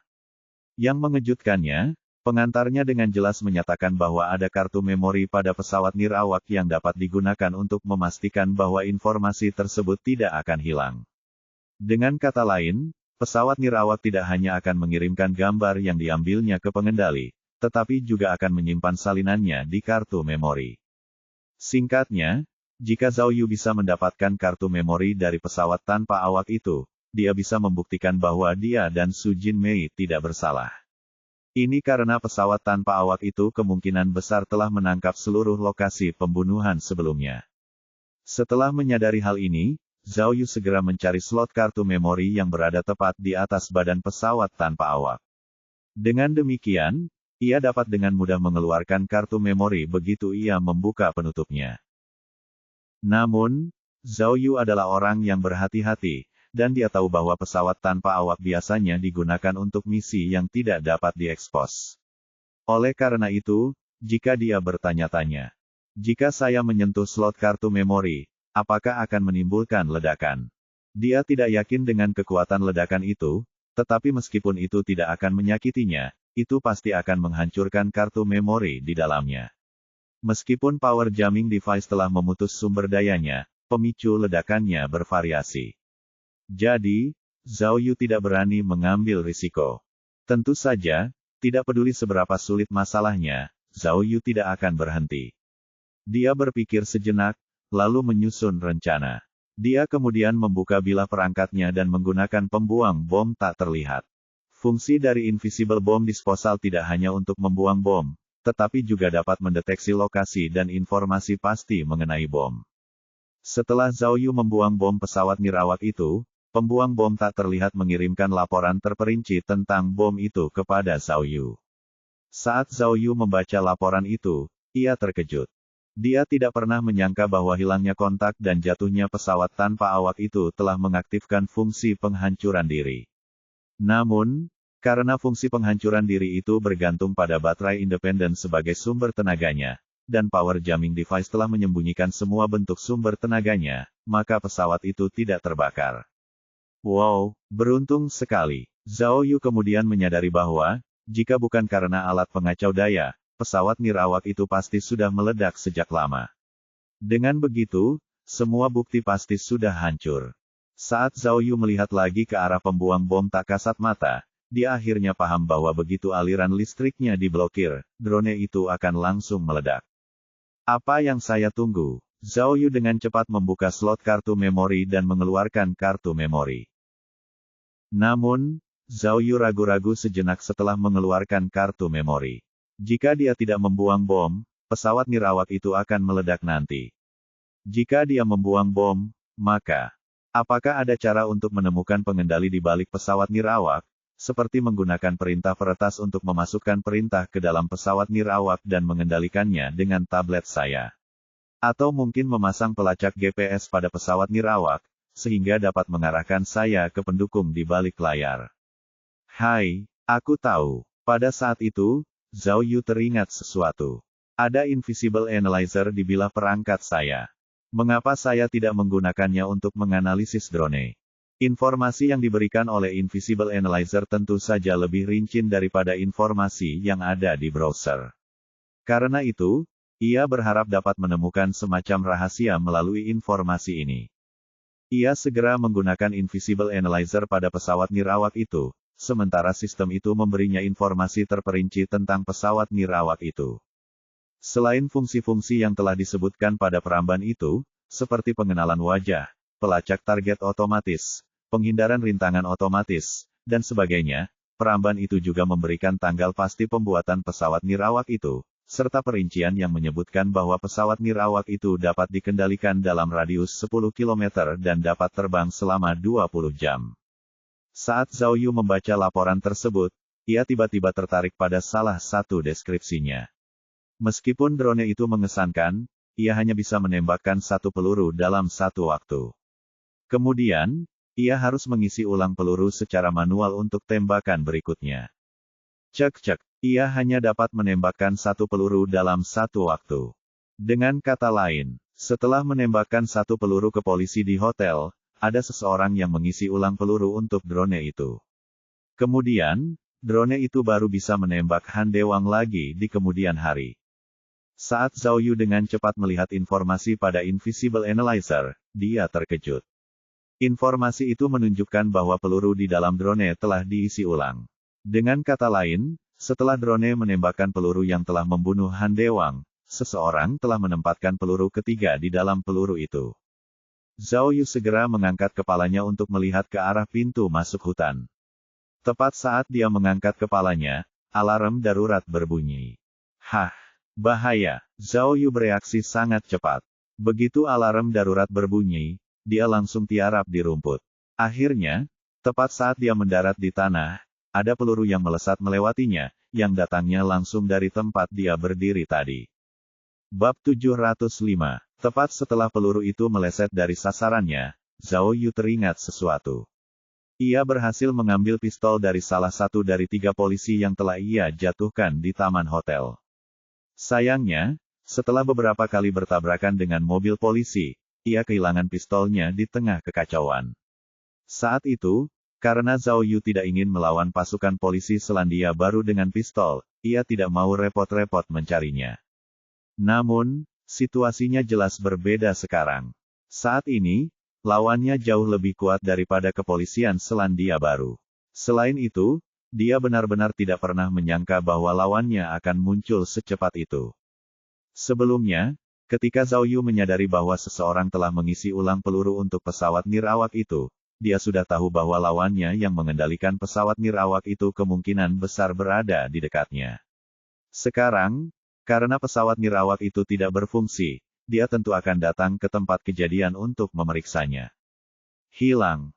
Yang mengejutkannya, pengantarnya dengan jelas menyatakan bahwa ada kartu memori pada pesawat nirawak yang dapat digunakan untuk memastikan bahwa informasi tersebut tidak akan hilang. Dengan kata lain, pesawat nirawak tidak hanya akan mengirimkan gambar yang diambilnya ke pengendali, tetapi juga akan menyimpan salinannya di kartu memori. Singkatnya, jika Zhao Yu bisa mendapatkan kartu memori dari pesawat tanpa awak itu, dia bisa membuktikan bahwa dia dan Su Jinmei tidak bersalah. Ini karena pesawat tanpa awak itu kemungkinan besar telah menangkap seluruh lokasi pembunuhan sebelumnya. Setelah menyadari hal ini, Zhao Yu segera mencari slot kartu memori yang berada tepat di atas badan pesawat tanpa awak. Dengan demikian, ia dapat dengan mudah mengeluarkan kartu memori begitu ia membuka penutupnya. Namun, Zhao Yu adalah orang yang berhati-hati, dan dia tahu bahwa pesawat tanpa awak biasanya digunakan untuk misi yang tidak dapat diekspos. Oleh karena itu, jika dia bertanya-tanya, jika saya menyentuh slot kartu memori, apakah akan menimbulkan ledakan? Dia tidak yakin dengan kekuatan ledakan itu, tetapi meskipun itu tidak akan menyakitinya, itu pasti akan menghancurkan kartu memori di dalamnya. Meskipun power jamming device telah memutus sumber dayanya, pemicu ledakannya bervariasi. Jadi, Zhao Yu tidak berani mengambil risiko. Tentu saja, tidak peduli seberapa sulit masalahnya, Zhao Yu tidak akan berhenti. Dia berpikir sejenak, lalu menyusun rencana. Dia kemudian membuka bilah perangkatnya dan menggunakan pembuang bom tak terlihat. Fungsi dari Invisible Bomb Disposal tidak hanya untuk membuang bom, tetapi juga dapat mendeteksi lokasi dan informasi pasti mengenai bom. Setelah Zhao Yu membuang bom pesawat nirawak itu, pembuang bom tak terlihat mengirimkan laporan terperinci tentang bom itu kepada Zhao Yu. Saat Zhao Yu membaca laporan itu, ia terkejut. Dia tidak pernah menyangka bahwa hilangnya kontak dan jatuhnya pesawat tanpa awak itu telah mengaktifkan fungsi penghancuran diri. Namun, karena fungsi penghancuran diri itu bergantung pada baterai independen sebagai sumber tenaganya, dan power jamming device telah menyembunyikan semua bentuk sumber tenaganya, maka pesawat itu tidak terbakar. Wow, beruntung sekali. Zhao Yu kemudian menyadari bahwa, jika bukan karena alat pengacau daya, pesawat nirawak itu pasti sudah meledak sejak lama. Dengan begitu, semua bukti pasti sudah hancur. Saat Zhao Yu melihat lagi ke arah pembuang bom tak kasat mata, dia akhirnya paham bahwa begitu aliran listriknya diblokir, drone itu akan langsung meledak. Apa yang saya tunggu? Zhao Yu dengan cepat membuka slot kartu memori dan mengeluarkan kartu memori. Namun, Zhao Yu ragu-ragu sejenak setelah mengeluarkan kartu memori. Jika dia tidak membuang bom, pesawat nirawak itu akan meledak nanti. Jika dia membuang bom, maka, apakah ada cara untuk menemukan pengendali di balik pesawat nirawak? Seperti menggunakan perintah peretas untuk memasukkan perintah ke dalam pesawat nirawak dan mengendalikannya dengan tablet saya. Atau mungkin memasang pelacak GPS pada pesawat nirawak, sehingga dapat mengarahkan saya ke pendukung di balik layar. Hai, aku tahu. Pada saat itu, Zhao Yu teringat sesuatu. Ada Invisible Analyzer di bilah perangkat saya. Mengapa saya tidak menggunakannya untuk menganalisis drone? Informasi yang diberikan oleh Invisible Analyzer tentu saja lebih rinci daripada informasi yang ada di browser. Karena itu, ia berharap dapat menemukan semacam rahasia melalui informasi ini. Ia segera menggunakan Invisible Analyzer pada pesawat nirawak itu, sementara sistem itu memberinya informasi terperinci tentang pesawat nirawak itu. Selain fungsi-fungsi yang telah disebutkan pada peramban itu, seperti pengenalan wajah, pelacak target otomatis, penghindaran rintangan otomatis, dan sebagainya, peramban itu juga memberikan tanggal pasti pembuatan pesawat nirawak itu, serta perincian yang menyebutkan bahwa pesawat nirawak itu dapat dikendalikan dalam radius 10 km dan dapat terbang selama 20 jam. Saat Zhao Yu membaca laporan tersebut, ia tiba-tiba tertarik pada salah satu deskripsinya. Meskipun drone itu mengesankan, ia hanya bisa menembakkan satu peluru dalam satu waktu. Kemudian, ia harus mengisi ulang peluru secara manual untuk tembakan berikutnya. Cek-cek, ia hanya dapat menembakkan satu peluru dalam satu waktu. Dengan kata lain, setelah menembakkan satu peluru ke polisi di hotel, ada seseorang yang mengisi ulang peluru untuk drone itu. Kemudian, drone itu baru bisa menembak Han Dewang lagi di kemudian hari. Saat Zhao Yu dengan cepat melihat informasi pada Invisible Analyzer, dia terkejut. Informasi itu menunjukkan bahwa peluru di dalam drone telah diisi ulang. Dengan kata lain, setelah drone menembakkan peluru yang telah membunuh Han Dewang, seseorang telah menempatkan peluru ketiga di dalam peluru itu. Zhao Yu segera mengangkat kepalanya untuk melihat ke arah pintu masuk hutan. Tepat saat dia mengangkat kepalanya, alarm darurat berbunyi. Hah, bahaya. Zhao Yu bereaksi sangat cepat. Begitu alarm darurat berbunyi, dia langsung tiarap di rumput. Akhirnya, tepat saat dia mendarat di tanah, ada peluru yang melesat melewatinya, yang datangnya langsung dari tempat dia berdiri tadi. Bab 705. Tepat setelah peluru itu meleset dari sasarannya, Zhao Yu teringat sesuatu. Ia berhasil mengambil pistol dari salah satu dari 3 polisi yang telah ia jatuhkan di taman hotel. Sayangnya, setelah beberapa kali bertabrakan dengan mobil polisi, ia kehilangan pistolnya di tengah kekacauan. Saat itu, karena Zhao Yu tidak ingin melawan pasukan polisi Selandia Baru dengan pistol, ia tidak mau repot-repot mencarinya. Namun, situasinya jelas berbeda sekarang. Saat ini, lawannya jauh lebih kuat daripada kepolisian Selandia Baru. Selain itu, dia benar-benar tidak pernah menyangka bahwa lawannya akan muncul secepat itu. Sebelumnya, ketika Zhao Yu menyadari bahwa seseorang telah mengisi ulang peluru untuk pesawat nirawak itu, dia sudah tahu bahwa lawannya yang mengendalikan pesawat nirawak itu kemungkinan besar berada di dekatnya. Sekarang, karena pesawat nirawak itu tidak berfungsi, dia tentu akan datang ke tempat kejadian untuk memeriksanya. Hilang.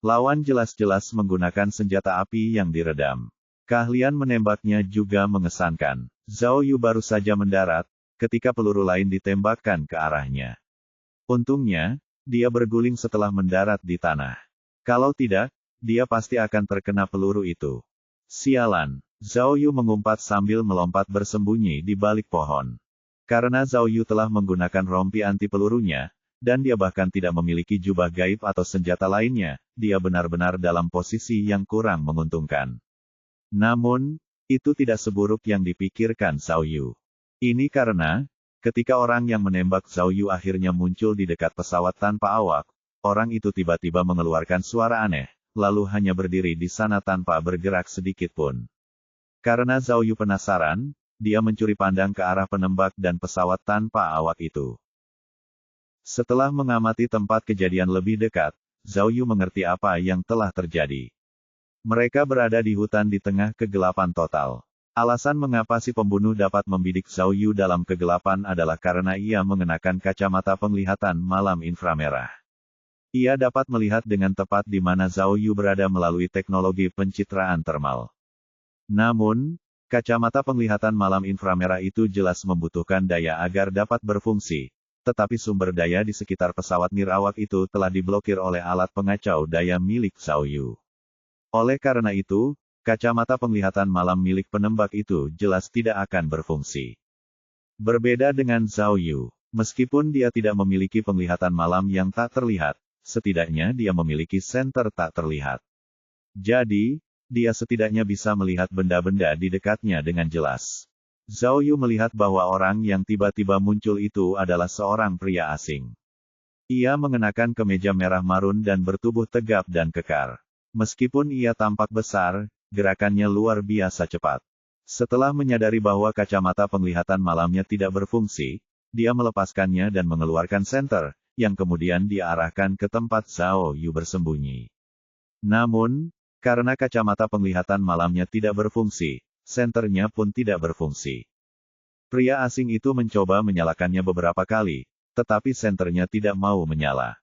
Lawan jelas-jelas menggunakan senjata api yang diredam. Keahlian menembaknya juga mengesankan. Zhao Yu baru saja mendarat, ketika peluru lain ditembakkan ke arahnya. Untungnya, dia berguling setelah mendarat di tanah. Kalau tidak, dia pasti akan terkena peluru itu. Sialan. Zhao Yu mengumpat sambil melompat bersembunyi di balik pohon. Karena Zhao Yu telah menggunakan rompi anti pelurunya, dan dia bahkan tidak memiliki jubah gaib atau senjata lainnya, dia benar-benar dalam posisi yang kurang menguntungkan. Namun, itu tidak seburuk yang dipikirkan Zhao Yu. Ini karena, ketika orang yang menembak Zhao Yu akhirnya muncul di dekat pesawat tanpa awak, orang itu tiba-tiba mengeluarkan suara aneh, lalu hanya berdiri di sana tanpa bergerak sedikit pun. Karena Zhao Yu penasaran, dia mencuri pandang ke arah penembak dan pesawat tanpa awak itu. Setelah mengamati tempat kejadian lebih dekat, Zhao Yu mengerti apa yang telah terjadi. Mereka berada di hutan di tengah kegelapan total. Alasan mengapa si pembunuh dapat membidik Zhao Yu dalam kegelapan adalah karena ia mengenakan kacamata penglihatan malam inframerah. Ia dapat melihat dengan tepat di mana Zhao Yu berada melalui teknologi pencitraan termal. Namun, kacamata penglihatan malam inframerah itu jelas membutuhkan daya agar dapat berfungsi, tetapi sumber daya di sekitar pesawat nirawak itu telah diblokir oleh alat pengacau daya milik Zhao Yu. Oleh karena itu, kacamata penglihatan malam milik penembak itu jelas tidak akan berfungsi. Berbeda dengan Zhao Yu, meskipun dia tidak memiliki penglihatan malam yang tak terlihat, setidaknya dia memiliki senter tak terlihat. Jadi, dia setidaknya bisa melihat benda-benda di dekatnya dengan jelas. Zhao Yu melihat bahwa orang yang tiba-tiba muncul itu adalah seorang pria asing. Ia mengenakan kemeja merah marun dan bertubuh tegap dan kekar. Meskipun ia tampak besar, gerakannya luar biasa cepat. Setelah menyadari bahwa kacamata penglihatan malamnya tidak berfungsi, dia melepaskannya dan mengeluarkan senter, yang kemudian dia arahkan ke tempat Zhao Yu bersembunyi. Namun, karena kacamata penglihatan malamnya tidak berfungsi, senternya pun tidak berfungsi. Pria asing itu mencoba menyalakannya beberapa kali, tetapi senternya tidak mau menyala.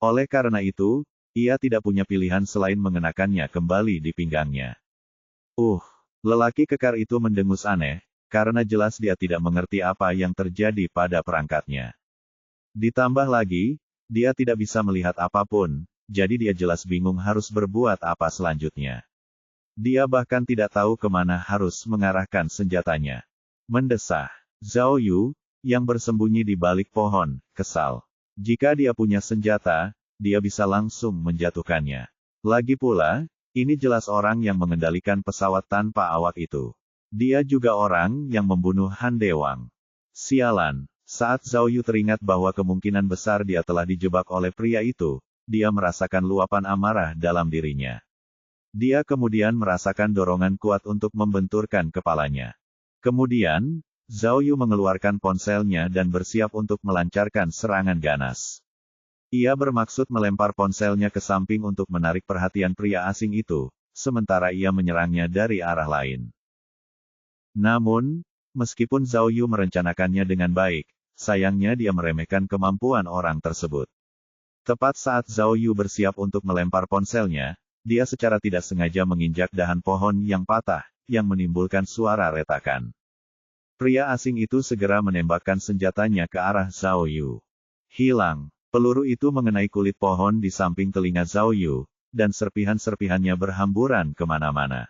Oleh karena itu, ia tidak punya pilihan selain mengenakannya kembali di pinggangnya. Lelaki kekar itu mendengus aneh, karena jelas dia tidak mengerti apa yang terjadi pada perangkatnya. Ditambah lagi, dia tidak bisa melihat apapun, jadi dia jelas bingung harus berbuat apa selanjutnya. Dia bahkan tidak tahu kemana harus mengarahkan senjatanya. Mendesah. Zhao Yu, yang bersembunyi di balik pohon, kesal. Jika dia punya senjata, dia bisa langsung menjatuhkannya. Lagi pula, ini jelas orang yang mengendalikan pesawat tanpa awak itu. Dia juga orang yang membunuh Han Dewang. Sialan. Saat Zhao Yu teringat bahwa kemungkinan besar dia telah dijebak oleh pria itu, dia merasakan luapan amarah dalam dirinya. Dia kemudian merasakan dorongan kuat untuk membenturkan kepalanya. Kemudian, Zhao Yu mengeluarkan ponselnya dan bersiap untuk melancarkan serangan ganas. Ia bermaksud melempar ponselnya ke samping untuk menarik perhatian pria asing itu, sementara ia menyerangnya dari arah lain. Namun, meskipun Zhao Yu merencanakannya dengan baik, sayangnya dia meremehkan kemampuan orang tersebut. Tepat saat Zhao Yu bersiap untuk melempar ponselnya, dia secara tidak sengaja menginjak dahan pohon yang patah, yang menimbulkan suara retakan. Pria asing itu segera menembakkan senjatanya ke arah Zhao Yu. Hilang. Peluru itu mengenai kulit pohon di samping telinga Zhao Yu, dan serpihan-serpihannya berhamburan kemana-mana.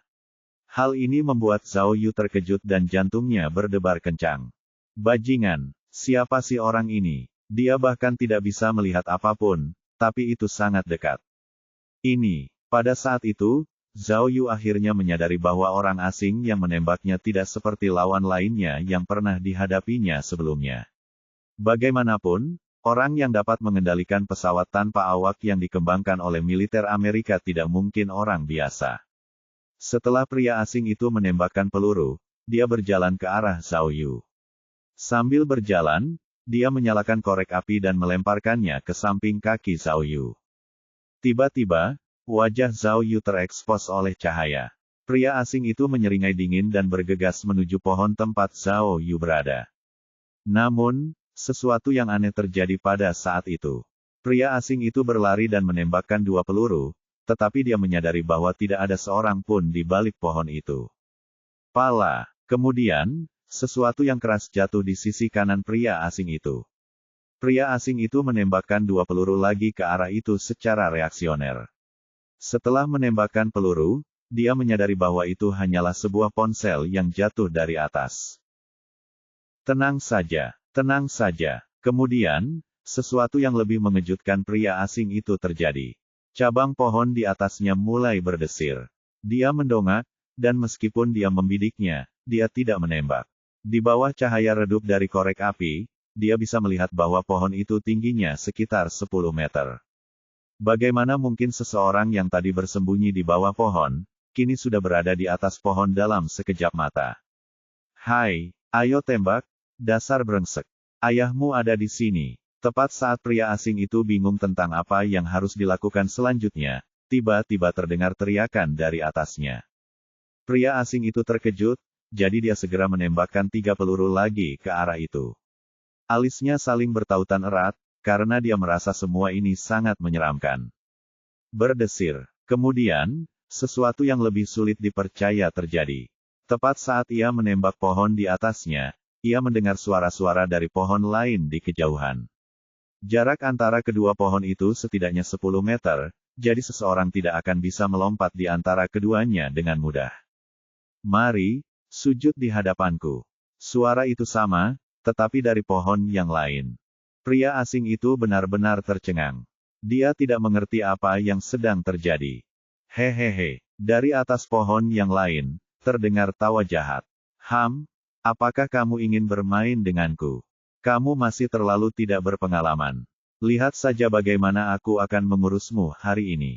Hal ini membuat Zhao Yu terkejut dan jantungnya berdebar kencang. Bajingan, siapa si orang ini? Dia bahkan tidak bisa melihat apapun, tapi itu sangat dekat. Pada saat itu, Zhao Yu akhirnya menyadari bahwa orang asing yang menembaknya tidak seperti lawan lainnya yang pernah dihadapinya sebelumnya. Bagaimanapun, orang yang dapat mengendalikan pesawat tanpa awak yang dikembangkan oleh militer Amerika tidak mungkin orang biasa. Setelah pria asing itu menembakkan peluru, dia berjalan ke arah Zhao Yu. Sambil berjalan, dia menyalakan korek api dan melemparkannya ke samping kaki Zhao Yu. Tiba-tiba, wajah Zhao Yu terekspos oleh cahaya. Pria asing itu menyeringai dingin dan bergegas menuju pohon tempat Zhao Yu berada. Namun, sesuatu yang aneh terjadi pada saat itu. Pria asing itu berlari dan menembakkan 2 peluru, tetapi dia menyadari bahwa tidak ada seorang pun di balik pohon itu. Pala. Kemudian, sesuatu yang keras jatuh di sisi kanan pria asing itu. Pria asing itu menembakkan 2 peluru lagi ke arah itu secara reaksioner. Setelah menembakkan peluru, dia menyadari bahwa itu hanyalah sebuah ponsel yang jatuh dari atas. Tenang saja. Tenang saja. Kemudian, sesuatu yang lebih mengejutkan pria asing itu terjadi. Cabang pohon di atasnya mulai berdesir. Dia mendongak, dan meskipun dia membidiknya, dia tidak menembak. Di bawah cahaya redup dari korek api, dia bisa melihat bahwa pohon itu tingginya sekitar 10 meter. Bagaimana mungkin seseorang yang tadi bersembunyi di bawah pohon, kini sudah berada di atas pohon dalam sekejap mata? Hai, ayo tembak! Dasar brengsek. Ayahmu ada di sini. Tepat saat pria asing itu bingung tentang apa yang harus dilakukan selanjutnya, tiba-tiba terdengar teriakan dari atasnya. Pria asing itu terkejut, jadi dia segera menembakkan 3 peluru lagi ke arah itu. Alisnya saling bertautan erat, karena dia merasa semua ini sangat menyeramkan. Berdesir. Kemudian, sesuatu yang lebih sulit dipercaya terjadi. Tepat saat ia menembak pohon di atasnya, ia mendengar suara-suara dari pohon lain di kejauhan. Jarak antara kedua pohon itu setidaknya 10 meter, jadi seseorang tidak akan bisa melompat di antara keduanya dengan mudah. Mari, sujud di hadapanku. Suara itu sama, tetapi dari pohon yang lain. Pria asing itu benar-benar tercengang. Dia tidak mengerti apa yang sedang terjadi. Hehehe, dari atas pohon yang lain, terdengar tawa jahat. Apakah kamu ingin bermain denganku? Kamu masih terlalu tidak berpengalaman. Lihat saja bagaimana aku akan mengurusmu hari ini.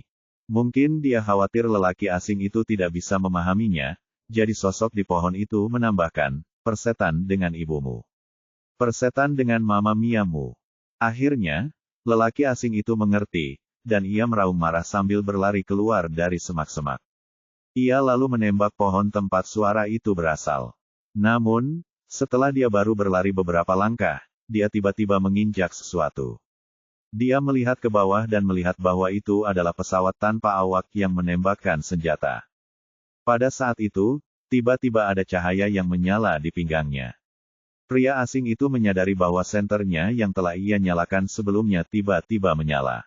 Mungkin dia khawatir lelaki asing itu tidak bisa memahaminya, jadi sosok di pohon itu menambahkan, persetan dengan ibumu. Persetan dengan mama miamu. Akhirnya, lelaki asing itu mengerti, dan ia meraung marah sambil berlari keluar dari semak-semak. Ia lalu menembak pohon tempat suara itu berasal. Namun, setelah dia baru berlari beberapa langkah, dia tiba-tiba menginjak sesuatu. Dia melihat ke bawah dan melihat bahwa itu adalah pesawat tanpa awak yang menembakkan senjata. Pada saat itu, tiba-tiba ada cahaya yang menyala di pinggangnya. Pria asing itu menyadari bahwa senternya yang telah ia nyalakan sebelumnya tiba-tiba menyala.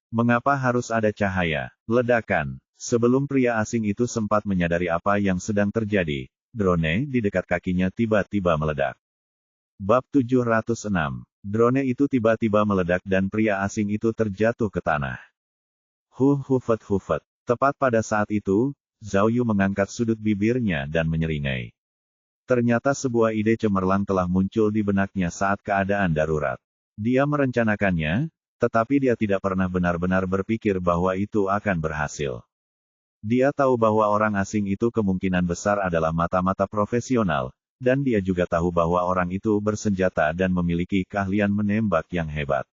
Mengapa harus ada cahaya? Ledakan. Sebelum pria asing itu sempat menyadari apa yang sedang terjadi, drone di dekat kakinya tiba-tiba meledak. Bab 706. Drone itu tiba-tiba meledak dan pria asing itu terjatuh ke tanah. Hufet. Tepat pada saat itu, Zhao Yu mengangkat sudut bibirnya dan menyeringai. Ternyata sebuah ide cemerlang telah muncul di benaknya saat keadaan darurat. Dia merencanakannya, tetapi dia tidak pernah benar-benar berpikir bahwa itu akan berhasil. Dia tahu bahwa orang asing itu kemungkinan besar adalah mata-mata profesional, dan dia juga tahu bahwa orang itu bersenjata dan memiliki keahlian menembak yang hebat.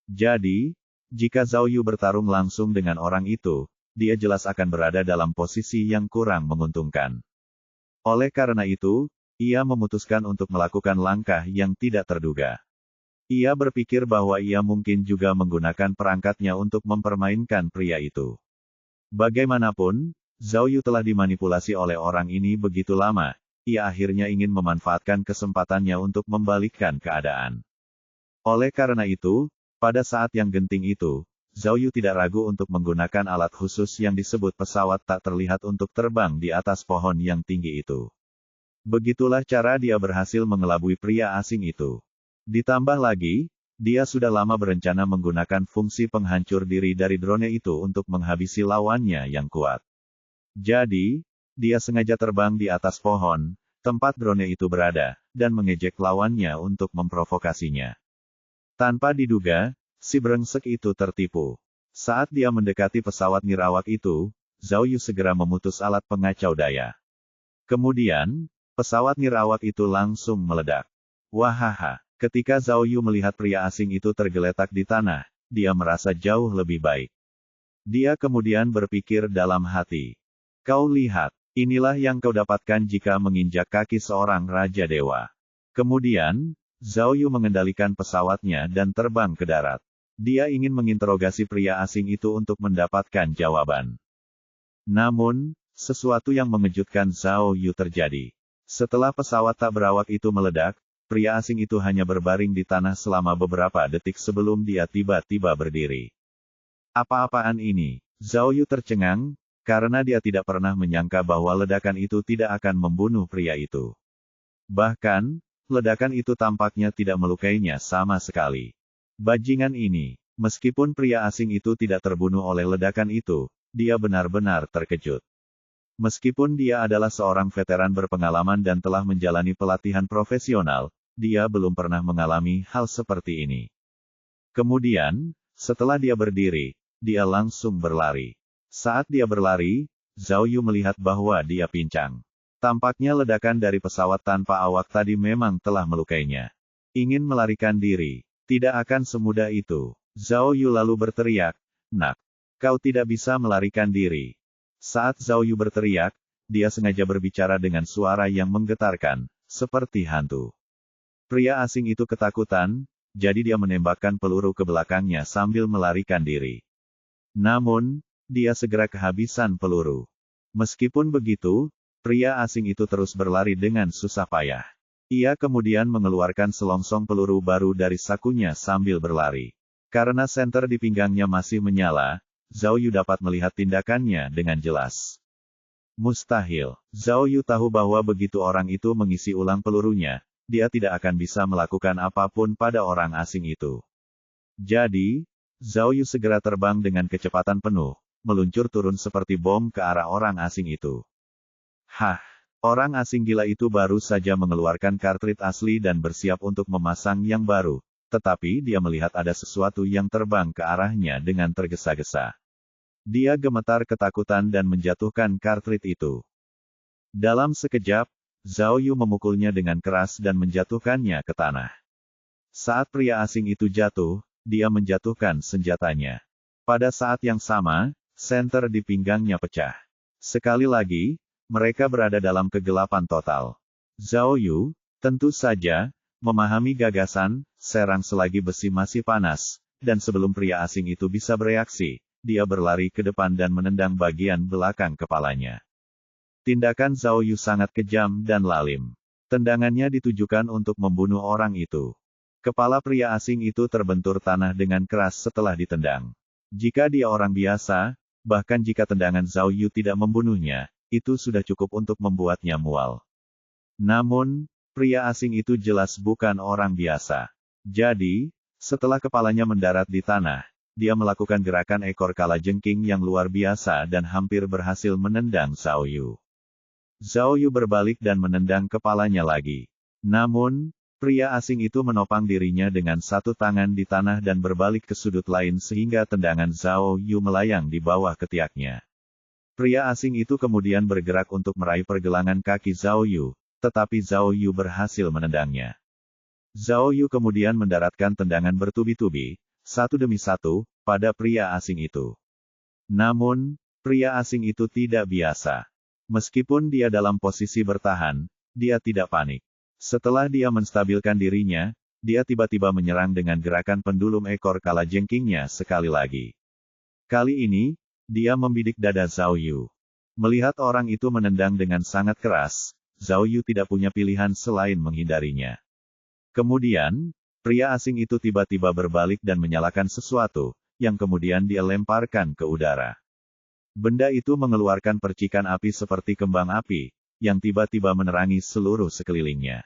Jadi, jika Zhao Yu bertarung langsung dengan orang itu, dia jelas akan berada dalam posisi yang kurang menguntungkan. Oleh karena itu, ia memutuskan untuk melakukan langkah yang tidak terduga. Ia berpikir bahwa ia mungkin juga menggunakan perangkatnya untuk mempermainkan pria itu. Bagaimanapun, Zhao Yu telah dimanipulasi oleh orang ini begitu lama, ia akhirnya ingin memanfaatkan kesempatannya untuk membalikkan keadaan. Oleh karena itu, pada saat yang genting itu, Zhao Yu tidak ragu untuk menggunakan alat khusus yang disebut pesawat tak terlihat untuk terbang di atas pohon yang tinggi itu. Begitulah cara dia berhasil mengelabui pria asing itu. Ditambah lagi, dia sudah lama berencana menggunakan fungsi penghancur diri dari drone itu untuk menghabisi lawannya yang kuat. Jadi, dia sengaja terbang di atas pohon, tempat drone itu berada, dan mengejek lawannya untuk memprovokasinya. Tanpa diduga, si brengsek itu tertipu. Saat dia mendekati pesawat nirawak itu, Zhao Yu segera memutus alat pengacau daya. Kemudian, pesawat nirawak itu langsung meledak. Wahaha, ketika Zhao Yu melihat pria asing itu tergeletak di tanah, dia merasa jauh lebih baik. Dia kemudian berpikir dalam hati. Kau lihat, inilah yang kau dapatkan jika menginjak kaki seorang Raja Dewa. Kemudian, Zhao Yu mengendalikan pesawatnya dan terbang ke darat. Dia ingin menginterogasi pria asing itu untuk mendapatkan jawaban. Namun, sesuatu yang mengejutkan Zhao Yu terjadi. Setelah pesawat tak berawak itu meledak, pria asing itu hanya berbaring di tanah selama beberapa detik sebelum dia tiba-tiba berdiri. Apa-apaan ini? Zhao Yu tercengang, karena dia tidak pernah menyangka bahwa ledakan itu tidak akan membunuh pria itu. Bahkan, ledakan itu tampaknya tidak melukainya sama sekali. Bajingan ini, meskipun pria asing itu tidak terbunuh oleh ledakan itu, dia benar-benar terkejut. Meskipun dia adalah seorang veteran berpengalaman dan telah menjalani pelatihan profesional, dia belum pernah mengalami hal seperti ini. Kemudian, setelah dia berdiri, dia langsung berlari. Saat dia berlari, Zhao Yu melihat bahwa dia pincang. Tampaknya ledakan dari pesawat tanpa awak tadi memang telah melukainya. Ingin melarikan diri, tidak akan semudah itu. Zhao Yu lalu berteriak, "Nak, kau tidak bisa melarikan diri." Saat Zhao Yu berteriak, dia sengaja berbicara dengan suara yang menggetarkan, seperti hantu. Pria asing itu ketakutan, jadi dia menembakkan peluru ke belakangnya sambil melarikan diri. Namun, dia segera kehabisan peluru. Meskipun begitu, pria asing itu terus berlari dengan susah payah. Ia kemudian mengeluarkan selongsong peluru baru dari sakunya sambil berlari. Karena senter di pinggangnya masih menyala, Zhao Yu dapat melihat tindakannya dengan jelas. Mustahil. Zhao Yu tahu bahwa begitu orang itu mengisi ulang pelurunya, dia tidak akan bisa melakukan apapun pada orang asing itu. Jadi, Zhao Yu segera terbang dengan kecepatan penuh, meluncur turun seperti bom ke arah orang asing itu. Hah! Orang asing gila itu baru saja mengeluarkan kartrid asli dan bersiap untuk memasang yang baru, tetapi dia melihat ada sesuatu yang terbang ke arahnya dengan tergesa-gesa. Dia gemetar ketakutan dan menjatuhkan kartrid itu. Dalam sekejap, Zhao Yu memukulnya dengan keras dan menjatuhkannya ke tanah. Saat pria asing itu jatuh, dia menjatuhkan senjatanya. Pada saat yang sama, senter di pinggangnya pecah. Sekali lagi, mereka berada dalam kegelapan total. Zhao Yu, tentu saja, memahami gagasan, serang selagi besi masih panas, dan sebelum pria asing itu bisa bereaksi, dia berlari ke depan dan menendang bagian belakang kepalanya. Tindakan Zhao Yu sangat kejam dan lalim. Tendangannya ditujukan untuk membunuh orang itu. Kepala pria asing itu terbentur tanah dengan keras setelah ditendang. Jika dia orang biasa, bahkan jika tendangan Zhao Yu tidak membunuhnya, itu sudah cukup untuk membuatnya mual. Namun, pria asing itu jelas bukan orang biasa. Jadi, setelah kepalanya mendarat di tanah, dia melakukan gerakan ekor kalajengking yang luar biasa dan hampir berhasil menendang Zhao Yu. Zhao Yu berbalik dan menendang kepalanya lagi. Namun, pria asing itu menopang dirinya dengan satu tangan di tanah dan berbalik ke sudut lain sehingga tendangan Zhao Yu melayang di bawah ketiaknya. Pria asing itu kemudian bergerak untuk meraih pergelangan kaki Zhao Yu, tetapi Zhao Yu berhasil menendangnya. Zhao Yu kemudian mendaratkan tendangan bertubi-tubi, satu demi satu, pada pria asing itu. Namun, Pria asing itu tidak biasa. Meskipun dia dalam posisi bertahan, dia tidak panik. Setelah dia menstabilkan dirinya, dia tiba-tiba menyerang dengan gerakan pendulum ekor kalajengkingnya sekali lagi. Kali ini, dia membidik dada Zhao Yu. Melihat orang itu menendang dengan sangat keras, Zhao Yu tidak punya pilihan selain menghindarinya. Kemudian, pria asing itu tiba-tiba berbalik dan menyalakan sesuatu, yang kemudian dia lemparkan ke udara. Benda itu mengeluarkan percikan api seperti kembang api, yang tiba-tiba menerangi seluruh sekelilingnya.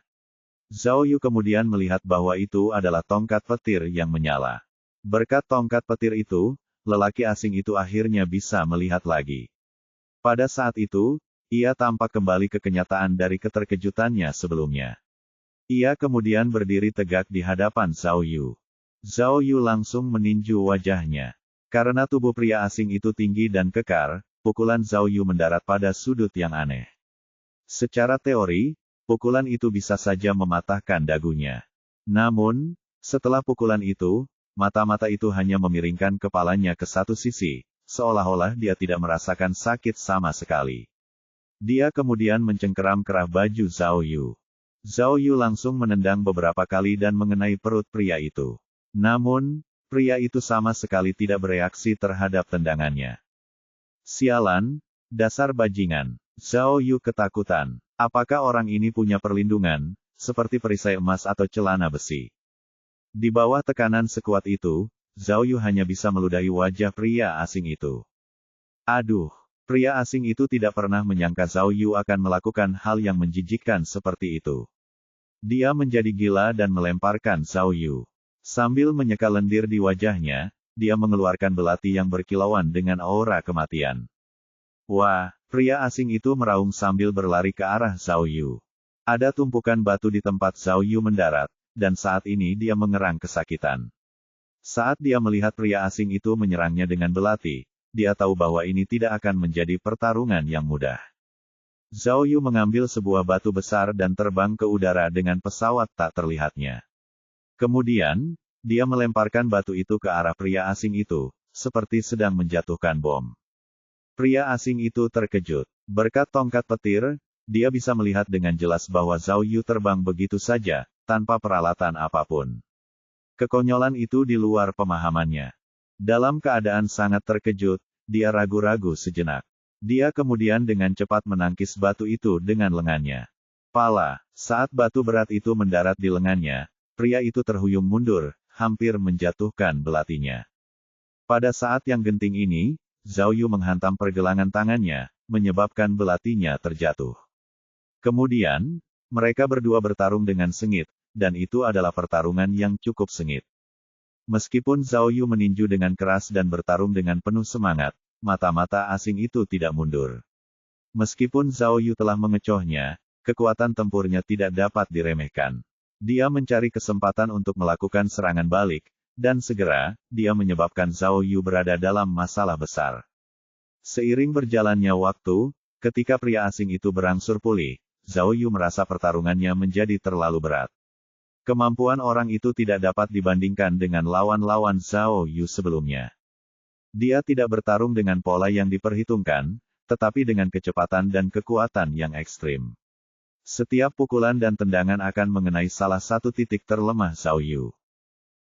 Zhao Yu kemudian melihat bahwa itu adalah tongkat petir yang menyala. Berkat tongkat petir itu, lelaki asing itu akhirnya bisa melihat lagi. Pada saat itu, ia tampak kembali ke kenyataan dari keterkejutannya sebelumnya. Ia kemudian berdiri tegak di hadapan Zhao Yu. Zhao Yu langsung meninju wajahnya. Karena tubuh pria asing itu tinggi dan kekar, pukulan Zhao Yu mendarat pada sudut yang aneh. Secara teori, pukulan itu bisa saja mematahkan dagunya. Namun, setelah pukulan itu, mata-mata itu hanya memiringkan kepalanya ke satu sisi, seolah-olah dia tidak merasakan sakit sama sekali. Dia kemudian mencengkeram kerah baju Zhao Yu. Zhao Yu langsung menendang beberapa kali dan mengenai perut pria itu. Namun, pria itu sama sekali tidak bereaksi terhadap tendangannya. Sialan, dasar bajingan. Zhao Yu ketakutan. Apakah orang ini punya perlindungan, seperti perisai emas atau celana besi? Di bawah tekanan sekuat itu, Zhao Yu hanya bisa meludahi wajah pria asing itu. Aduh, pria asing itu tidak pernah menyangka Zhao Yu akan melakukan hal yang menjijikkan seperti itu. Dia menjadi gila dan melemparkan Zhao Yu. Sambil menyeka lendir di wajahnya, dia mengeluarkan belati yang berkilauan dengan aura kematian. Wah, pria asing itu meraung sambil berlari ke arah Zhao Yu. Ada tumpukan batu di tempat Zhao Yu mendarat, dan saat ini dia mengerang kesakitan. Saat dia melihat pria asing itu menyerangnya dengan belati, dia tahu bahwa ini tidak akan menjadi pertarungan yang mudah. Zhao Yu mengambil sebuah batu besar dan terbang ke udara dengan pesawat tak terlihatnya. Kemudian, dia melemparkan batu itu ke arah pria asing itu, seperti sedang menjatuhkan bom. Pria asing itu terkejut. Berkat tongkat petir, dia bisa melihat dengan jelas bahwa Zhao Yu terbang begitu saja, tanpa peralatan apapun. Kekonyolan itu di luar pemahamannya. Dalam keadaan sangat terkejut, dia ragu-ragu sejenak. Dia kemudian dengan cepat menangkis batu itu dengan lengannya. Pala, saat batu berat itu mendarat di lengannya, pria itu terhuyung mundur, hampir menjatuhkan belatinya. Pada saat yang genting ini, Zhao Yu menghantam pergelangan tangannya, menyebabkan belatinya terjatuh. Kemudian, mereka berdua bertarung dengan sengit, dan itu adalah pertarungan yang cukup sengit. Meskipun Zhao Yu meninju dengan keras dan bertarung dengan penuh semangat, mata-mata asing itu tidak mundur. Meskipun Zhao Yu telah mengecohnya, kekuatan tempurnya tidak dapat diremehkan. Dia mencari kesempatan untuk melakukan serangan balik, dan segera, dia menyebabkan Zhao Yu berada dalam masalah besar. Seiring berjalannya waktu, ketika pria asing itu berangsur pulih, Zhao Yu merasa pertarungannya menjadi terlalu berat. Kemampuan orang itu tidak dapat dibandingkan dengan lawan-lawan Zhao Yu sebelumnya. Dia tidak bertarung dengan pola yang diperhitungkan, tetapi dengan kecepatan dan kekuatan yang ekstrim. Setiap pukulan dan tendangan akan mengenai salah satu titik terlemah Zhao Yu.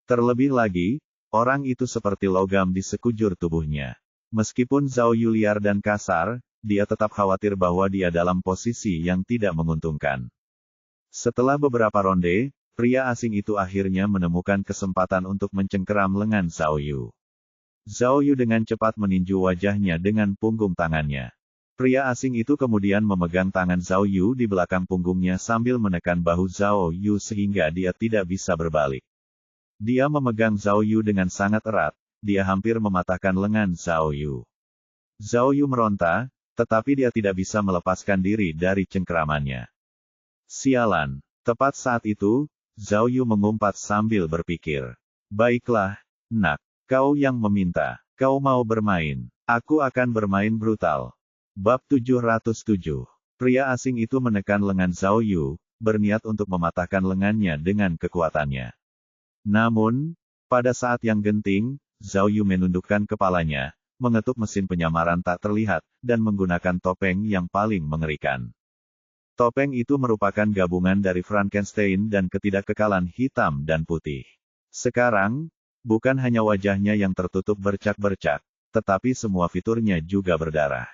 Terlebih lagi, orang itu seperti logam di sekujur tubuhnya. Meskipun Zhao Yu liar dan kasar, dia tetap khawatir bahwa dia dalam posisi yang tidak menguntungkan. Setelah beberapa ronde, pria asing itu akhirnya menemukan kesempatan untuk mencengkeram lengan Zhao Yu. Zhao Yu dengan cepat meninju wajahnya dengan punggung tangannya. Pria asing itu kemudian memegang tangan Zhao Yu di belakang punggungnya sambil menekan bahu Zhao Yu sehingga dia tidak bisa berbalik. Dia memegang Zhao Yu dengan sangat erat, dia hampir mematahkan lengan Zhao Yu. Zhao Yu meronta, tetapi dia tidak bisa melepaskan diri dari cengkeramannya. Sialan. Tepat saat itu, Zhao Yu mengumpat sambil berpikir. Baiklah, nak, kau yang meminta. Kau mau bermain. Aku akan bermain brutal. Bab 707. Pria asing itu menekan lengan Zhao Yu, berniat untuk mematahkan lengannya dengan kekuatannya. Namun, pada saat yang genting, Zhao Yu menundukkan kepalanya, mengetuk mesin penyamaran tak terlihat, dan menggunakan topeng yang paling mengerikan. Topeng itu merupakan gabungan dari Frankenstein dan ketidakkekalan hitam dan putih. Sekarang, bukan hanya wajahnya yang tertutup bercak-bercak, tetapi semua fiturnya juga berdarah.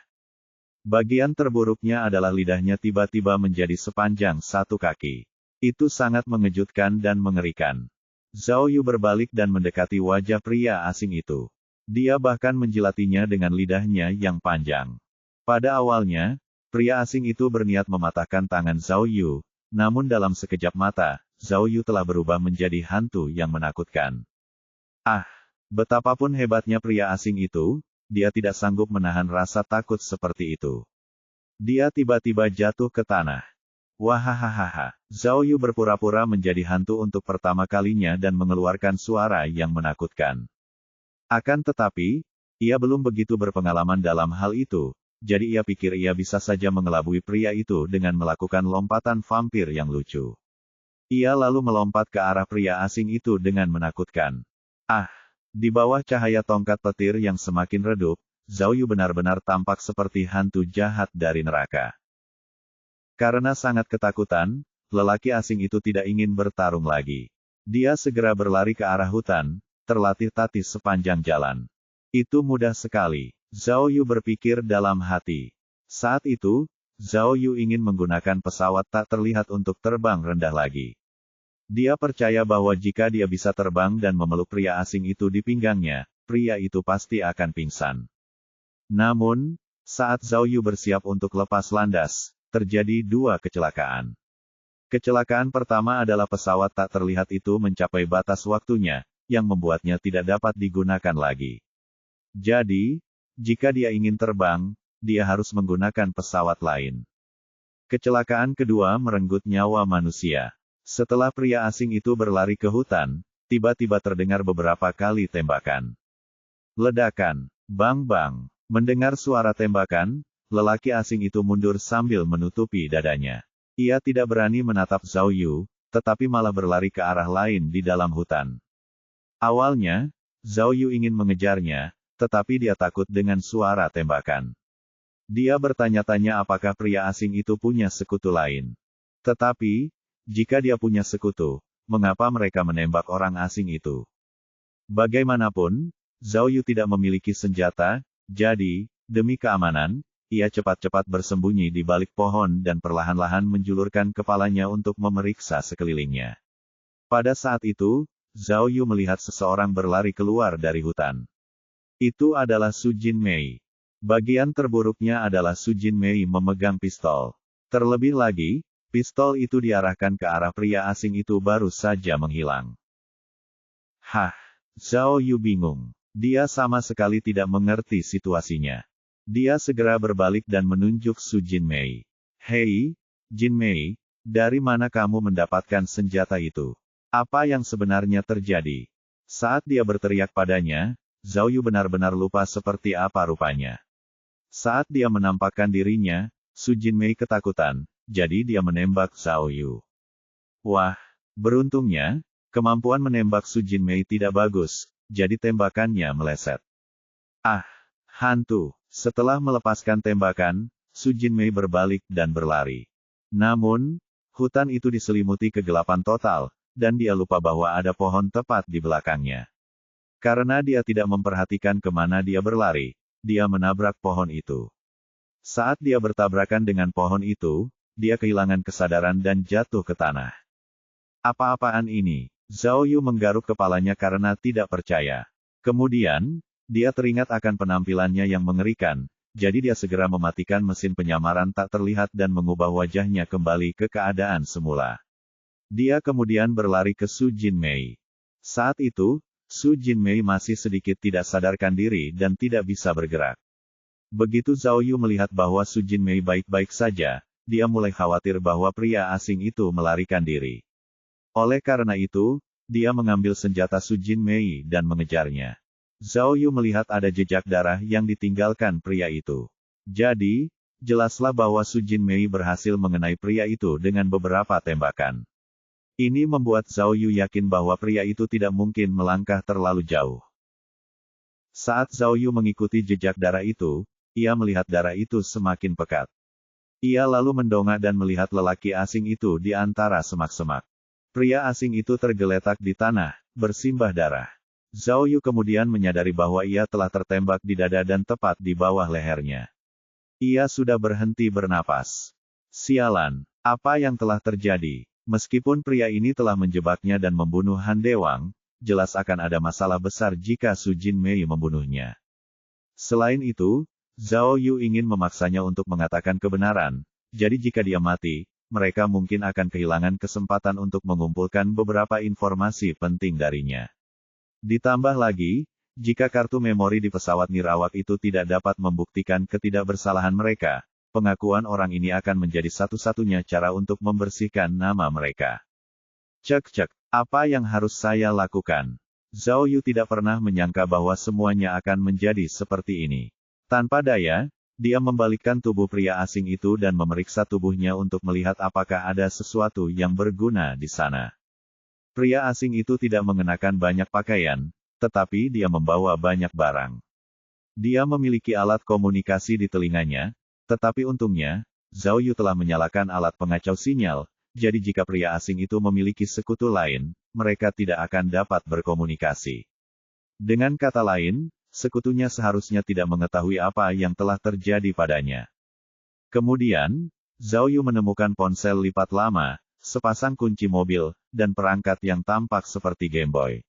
Bagian terburuknya adalah lidahnya tiba-tiba menjadi sepanjang 1 kaki. Itu sangat mengejutkan dan mengerikan. Zhao Yu berbalik dan mendekati wajah pria asing itu. Dia bahkan menjilatinya dengan lidahnya yang panjang. Pada awalnya, pria asing itu berniat mematahkan tangan Zhao Yu, namun dalam sekejap mata, Zhao Yu telah berubah menjadi hantu yang menakutkan. Ah, betapapun hebatnya pria asing itu, dia tidak sanggup menahan rasa takut seperti itu. Dia tiba-tiba jatuh ke tanah. Wahahaha. Zhao Yu berpura-pura menjadi hantu untuk pertama kalinya dan mengeluarkan suara yang menakutkan. Akan tetapi, ia belum begitu berpengalaman dalam hal itu, jadi ia pikir ia bisa saja mengelabui pria itu dengan melakukan lompatan vampir yang lucu. Ia lalu melompat ke arah pria asing itu dengan menakutkan. Ah, di bawah cahaya tongkat petir yang semakin redup, Zhao Yu benar-benar tampak seperti hantu jahat dari neraka. Karena sangat ketakutan, lelaki asing itu tidak ingin bertarung lagi. Dia segera berlari ke arah hutan, terlatih-tatih sepanjang jalan. Itu mudah sekali, Zhao Yu berpikir dalam hati. Saat itu, Zhao Yu ingin menggunakan pesawat tak terlihat untuk terbang rendah lagi. Dia percaya bahwa jika dia bisa terbang dan memeluk pria asing itu di pinggangnya, pria itu pasti akan pingsan. Namun, saat Zhao Yu bersiap untuk lepas landas, terjadi 2 kecelakaan. Kecelakaan pertama adalah pesawat tak terlihat itu mencapai batas waktunya, yang membuatnya tidak dapat digunakan lagi. Jadi, jika dia ingin terbang, dia harus menggunakan pesawat lain. Kecelakaan kedua merenggut nyawa manusia. Setelah pria asing itu berlari ke hutan, tiba-tiba terdengar beberapa kali tembakan. Ledakan, bang-bang. Mendengar suara tembakan, lelaki asing itu mundur sambil menutupi dadanya. Ia tidak berani menatap Zhao Yu, tetapi malah berlari ke arah lain di dalam hutan. Awalnya, Zhao Yu ingin mengejarnya, tetapi dia takut dengan suara tembakan. Dia bertanya-tanya apakah pria asing itu punya sekutu lain. Tetapi, jika dia punya sekutu, mengapa mereka menembak orang asing itu? Bagaimanapun, Zhao Yu tidak memiliki senjata, jadi, demi keamanan, ia cepat-cepat bersembunyi di balik pohon dan perlahan-lahan menjulurkan kepalanya untuk memeriksa sekelilingnya. Pada saat itu, Zhao Yu melihat seseorang berlari keluar dari hutan. Itu adalah Su Jinmei. Bagian terburuknya adalah Su Jinmei memegang pistol. Terlebih lagi, pistol itu diarahkan ke arah pria asing itu baru saja menghilang. Hah, Zhao Yu bingung. Dia sama sekali tidak mengerti situasinya. Dia segera berbalik dan menunjuk Su Jinmei. Hei, Jinmei, dari mana kamu mendapatkan senjata itu? Apa yang sebenarnya terjadi? Saat dia berteriak padanya, Zhao Yu benar-benar lupa seperti apa rupanya. Saat dia menampakkan dirinya, Su Jinmei ketakutan, jadi dia menembak Zhao Yu. Wah, beruntungnya, kemampuan menembak Su Jinmei tidak bagus, jadi tembakannya meleset. Ah, hantu. Setelah melepaskan tembakan, Su Jinmei berbalik dan berlari. Namun, hutan itu diselimuti kegelapan total, dan dia lupa bahwa ada pohon tepat di belakangnya. Karena dia tidak memperhatikan kemana dia berlari, dia menabrak pohon itu. Saat dia bertabrakan dengan pohon itu, dia kehilangan kesadaran dan jatuh ke tanah. Apa-apaan ini? Zhao Yu menggaruk kepalanya karena tidak percaya. Kemudian, dia teringat akan penampilannya yang mengerikan, jadi dia segera mematikan mesin penyamaran tak terlihat dan mengubah wajahnya kembali ke keadaan semula. Dia kemudian berlari ke Su Jinmei. Saat itu, Su Jinmei masih sedikit tidak sadarkan diri dan tidak bisa bergerak. Begitu Zhao Yu melihat bahwa Su Jinmei baik-baik saja, dia mulai khawatir bahwa pria asing itu melarikan diri. Oleh karena itu, dia mengambil senjata Su Jinmei dan mengejarnya. Zhao Yu melihat ada jejak darah yang ditinggalkan pria itu. Jadi, jelaslah bahwa Su Jinmei berhasil mengenai pria itu dengan beberapa tembakan. Ini membuat Zhao Yu yakin bahwa pria itu tidak mungkin melangkah terlalu jauh. Saat Zhao Yu mengikuti jejak darah itu, ia melihat darah itu semakin pekat. Ia lalu mendongak dan melihat lelaki asing itu di antara semak-semak. Pria asing itu tergeletak di tanah, bersimbah darah. Zhao Yu kemudian menyadari bahwa ia telah tertembak di dada dan tepat di bawah lehernya. Ia sudah berhenti bernapas. Sialan, apa yang telah terjadi? Meskipun pria ini telah menjebaknya dan membunuh Han Dewang, jelas akan ada masalah besar jika Su Jinmei membunuhnya. Selain itu, Zhao Yu ingin memaksanya untuk mengatakan kebenaran, jadi jika dia mati, mereka mungkin akan kehilangan kesempatan untuk mengumpulkan beberapa informasi penting darinya. Ditambah lagi, jika kartu memori di pesawat nirawak itu tidak dapat membuktikan ketidakbersalahan mereka, pengakuan orang ini akan menjadi satu-satunya cara untuk membersihkan nama mereka. Cek, apa yang harus saya lakukan? Zhao Yu tidak pernah menyangka bahwa semuanya akan menjadi seperti ini. Tanpa daya, dia membalikkan tubuh pria asing itu dan memeriksa tubuhnya untuk melihat apakah ada sesuatu yang berguna di sana. Pria asing itu tidak mengenakan banyak pakaian, tetapi dia membawa banyak barang. Dia memiliki alat komunikasi di telinganya, tetapi untungnya, Zhao Yu telah menyalakan alat pengacau sinyal, jadi jika pria asing itu memiliki sekutu lain, mereka tidak akan dapat berkomunikasi. Dengan kata lain, sekutunya seharusnya tidak mengetahui apa yang telah terjadi padanya. Kemudian, Zhao Yu menemukan ponsel lipat lama, sepasang kunci mobil, dan perangkat yang tampak seperti Game Boy.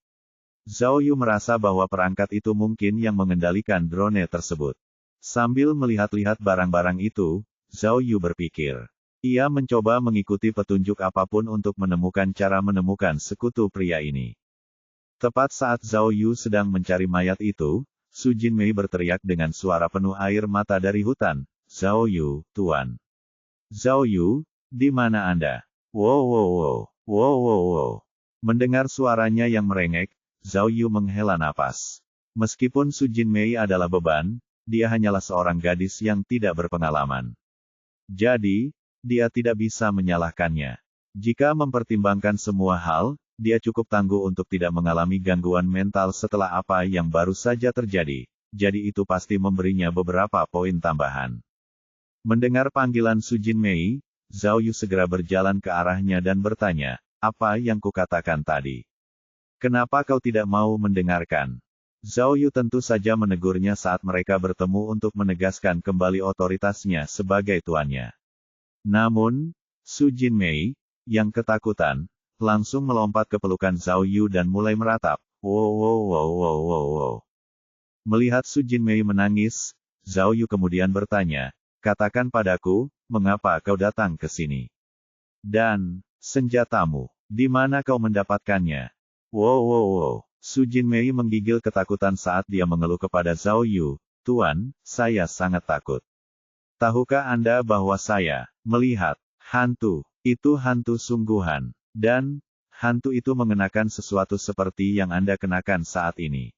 Zhao Yu merasa bahwa perangkat itu mungkin yang mengendalikan drone tersebut. Sambil melihat-lihat barang-barang itu, Zhao Yu berpikir. Ia mencoba mengikuti petunjuk apapun untuk menemukan cara menemukan sekutu pria ini. Tepat saat Zhao Yu sedang mencari mayat itu, Su Jinmei berteriak dengan suara penuh air mata dari hutan, "Zhao Yu, Tuan. Zhao Yu, di mana Anda?" Wow. Mendengar suaranya yang merengek, Zhao Yu menghela napas. Meskipun Su Jinmei adalah beban, dia hanyalah seorang gadis yang tidak berpengalaman. Jadi, dia tidak bisa menyalahkannya. Jika mempertimbangkan semua hal, dia cukup tangguh untuk tidak mengalami gangguan mental setelah apa yang baru saja terjadi, jadi itu pasti memberinya beberapa poin tambahan. Mendengar panggilan Su Jinmei, Zhao Yu segera berjalan ke arahnya dan bertanya, "Apa yang kukatakan tadi? Kenapa kau tidak mau mendengarkan?" Zhao Yu tentu saja menegurnya saat mereka bertemu untuk menegaskan kembali otoritasnya sebagai tuannya. Namun, Su Jinmei, yang ketakutan, langsung melompat ke pelukan Zhao Yu dan mulai meratap. Wow. Melihat Su Jinmei menangis, Zhao Yu kemudian bertanya, "Katakan padaku, mengapa kau datang ke sini? Dan, senjatamu, di mana kau mendapatkannya?" Wow. Su Jinmei menggigil ketakutan saat dia mengeluh kepada Zhao Yu, "Tuan, saya sangat takut. Tahukah Anda bahwa saya melihat hantu? Itu hantu sungguhan. Dan, hantu itu mengenakan sesuatu seperti yang Anda kenakan saat ini."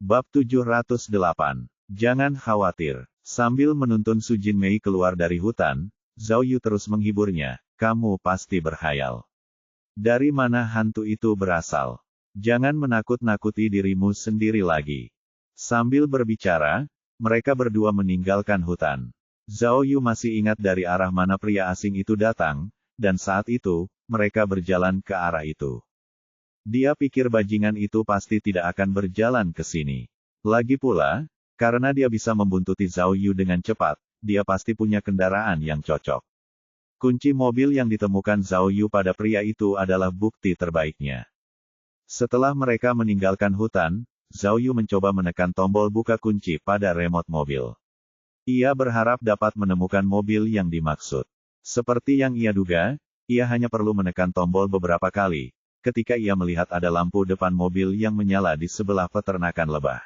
Bab 708. Jangan khawatir. Sambil menuntun Su Jinmei keluar dari hutan, Zhao Yu terus menghiburnya, "Kamu pasti berkhayal. Dari mana hantu itu berasal? Jangan menakut-nakuti dirimu sendiri lagi." Sambil berbicara, mereka berdua meninggalkan hutan. Zhao Yu masih ingat dari arah mana pria asing itu datang, dan saat itu, mereka berjalan ke arah itu. Dia pikir bajingan itu pasti tidak akan berjalan ke sini. Lagi pula, karena dia bisa membuntuti Zhao Yu dengan cepat, dia pasti punya kendaraan yang cocok. Kunci mobil yang ditemukan Zhao Yu pada pria itu adalah bukti terbaiknya. Setelah mereka meninggalkan hutan, Zhao Yu mencoba menekan tombol buka kunci pada remote mobil. Ia berharap dapat menemukan mobil yang dimaksud. Seperti yang ia duga, ia hanya perlu menekan tombol beberapa kali, ketika ia melihat ada lampu depan mobil yang menyala di sebelah peternakan lebah.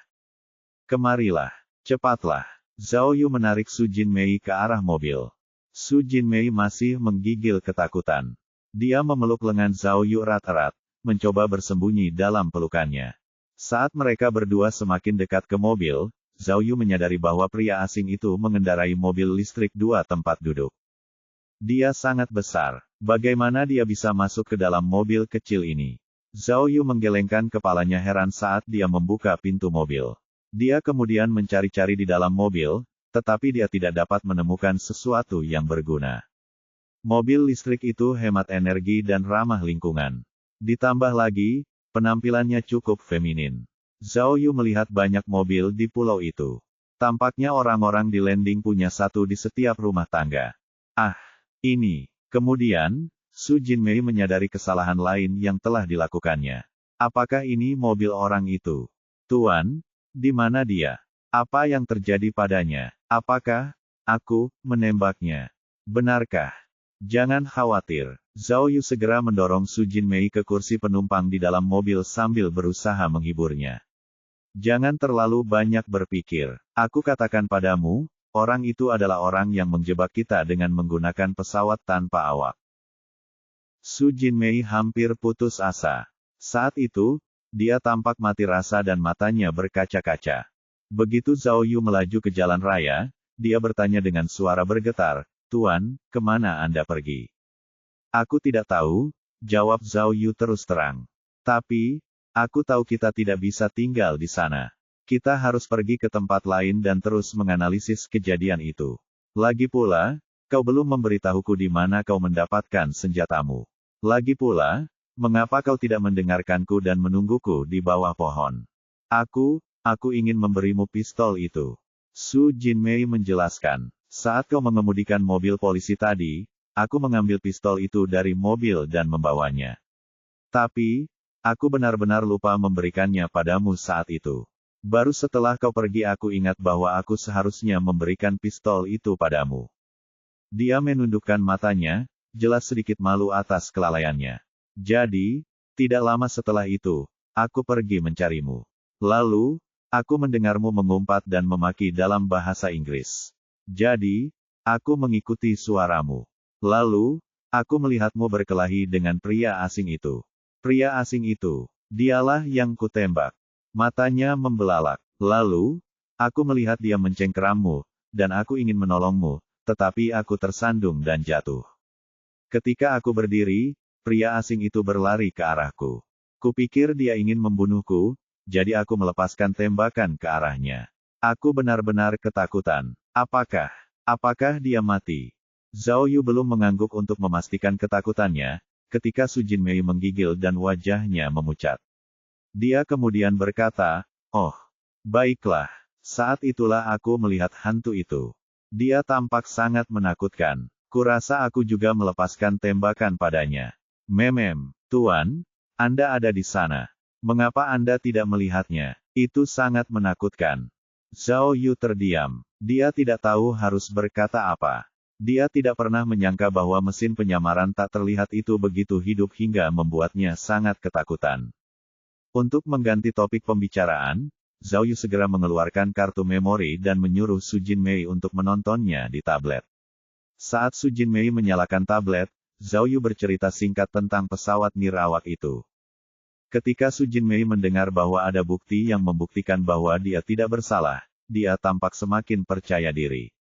"Kemarilah, cepatlah." Zhao Yu menarik Su Jinmei ke arah mobil. Su Jinmei masih menggigil ketakutan. Dia memeluk lengan Zhao Yu erat-erat, mencoba bersembunyi dalam pelukannya. Saat mereka berdua semakin dekat ke mobil, Zhao Yu menyadari bahwa pria asing itu mengendarai mobil listrik 2 tempat duduk. Dia sangat besar. Bagaimana dia bisa masuk ke dalam mobil kecil ini? Zhao Yu menggelengkan kepalanya heran saat dia membuka pintu mobil. Dia kemudian mencari-cari di dalam mobil, tetapi dia tidak dapat menemukan sesuatu yang berguna. Mobil listrik itu hemat energi dan ramah lingkungan. Ditambah lagi, penampilannya cukup feminin. Zhao Yu melihat banyak mobil di pulau itu. Tampaknya orang-orang di landing punya satu di setiap rumah tangga. Ah, ini. Kemudian, Su Jinmei menyadari kesalahan lain yang telah dilakukannya. Apakah ini mobil orang itu? Tuan, di mana dia? Apa yang terjadi padanya? Apakah aku menembaknya? Benarkah? Jangan khawatir. Zhao Yu segera mendorong Su Jinmei ke kursi penumpang di dalam mobil sambil berusaha menghiburnya. Jangan terlalu banyak berpikir. Aku katakan padamu, orang itu adalah orang yang menjebak kita dengan menggunakan pesawat tanpa awak. Su Jinmei hampir putus asa. Saat itu, dia tampak mati rasa dan matanya berkaca-kaca. Begitu Zhao Yu melaju ke jalan raya, dia bertanya dengan suara bergetar, "Tuan, kemana Anda pergi?" "Aku tidak tahu," jawab Zhao Yu terus terang. "Tapi, aku tahu kita tidak bisa tinggal di sana. Kita harus pergi ke tempat lain dan terus menganalisis kejadian itu. Lagi pula, kau belum memberitahuku di mana kau mendapatkan senjatamu. Lagi pula, mengapa kau tidak mendengarkanku dan menungguku di bawah pohon? Aku ingin memberimu pistol itu." Su Jinmei menjelaskan, "Saat kau mengemudikan mobil polisi tadi, aku mengambil pistol itu dari mobil dan membawanya. Tapi, aku benar-benar lupa memberikannya padamu saat itu. Baru setelah kau pergi aku ingat bahwa aku seharusnya memberikan pistol itu padamu." Dia menundukkan matanya, jelas sedikit malu atas kelalaiannya. "Jadi, tidak lama setelah itu, aku pergi mencarimu. Lalu, aku mendengarmu mengumpat dan memaki dalam bahasa Inggris. Jadi, aku mengikuti suaramu. Lalu, aku melihatmu berkelahi dengan pria asing itu. Pria asing itu, dialah yang kutembak." Matanya membelalak. "Lalu, aku melihat dia mencengkerammu, dan aku ingin menolongmu, tetapi aku tersandung dan jatuh. Ketika aku berdiri, pria asing itu berlari ke arahku. Kupikir dia ingin membunuhku, jadi aku melepaskan tembakan ke arahnya. Aku benar-benar ketakutan. Apakah dia mati?" Zhao Yu belum mengangguk untuk memastikan ketakutannya, ketika Su Jinmei menggigil dan wajahnya memucat. Dia kemudian berkata, "Oh, baiklah. Saat itulah aku melihat hantu itu. Dia tampak sangat menakutkan. Kurasa aku juga melepaskan tembakan padanya." Tuan, Anda ada di sana. Mengapa Anda tidak melihatnya? Itu sangat menakutkan." Zhao Yu terdiam. Dia tidak tahu harus berkata apa. Dia tidak pernah menyangka bahwa mesin penyamaran tak terlihat itu begitu hidup hingga membuatnya sangat ketakutan. Untuk mengganti topik pembicaraan, Zhao Yu segera mengeluarkan kartu memori dan menyuruh Su Jinmei untuk menontonnya di tablet. Saat Su Jinmei menyalakan tablet, Zhao Yu bercerita singkat tentang pesawat nirawak itu. Ketika Su Jinmei mendengar bahwa ada bukti yang membuktikan bahwa dia tidak bersalah, dia tampak semakin percaya diri.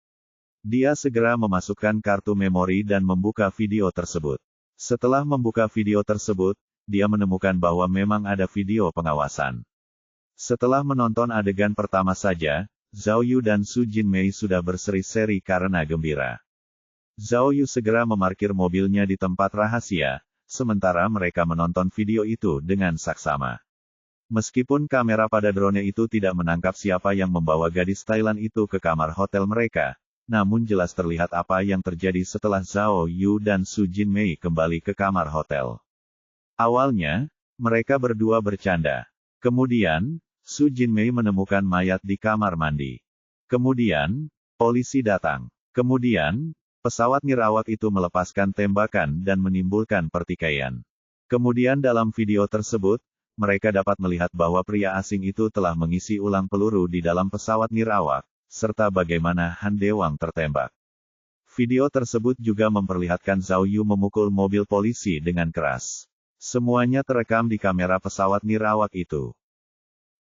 Dia segera memasukkan kartu memori dan membuka video tersebut. Setelah membuka video tersebut, dia menemukan bahwa memang ada video pengawasan. Setelah menonton adegan pertama saja, Zhao Yu dan Su Jinmei sudah berseri-seri karena gembira. Zhao Yu segera memarkir mobilnya di tempat rahasia, sementara mereka menonton video itu dengan saksama. Meskipun kamera pada drone itu tidak menangkap siapa yang membawa gadis Thailand itu ke kamar hotel mereka, namun jelas terlihat apa yang terjadi setelah Zhao Yu dan Su Jinmei kembali ke kamar hotel. Awalnya, mereka berdua bercanda. Kemudian, Su Jinmei menemukan mayat di kamar mandi. Kemudian, polisi datang. Kemudian, pesawat nirawak itu melepaskan tembakan dan menimbulkan pertikaian. Kemudian dalam video tersebut, mereka dapat melihat bahwa pria asing itu telah mengisi ulang peluru di dalam pesawat nirawak, serta bagaimana Han Dewang tertembak. Video tersebut juga memperlihatkan Zhao Yu memukul mobil polisi dengan keras. Semuanya terekam di kamera pesawat nirawak itu.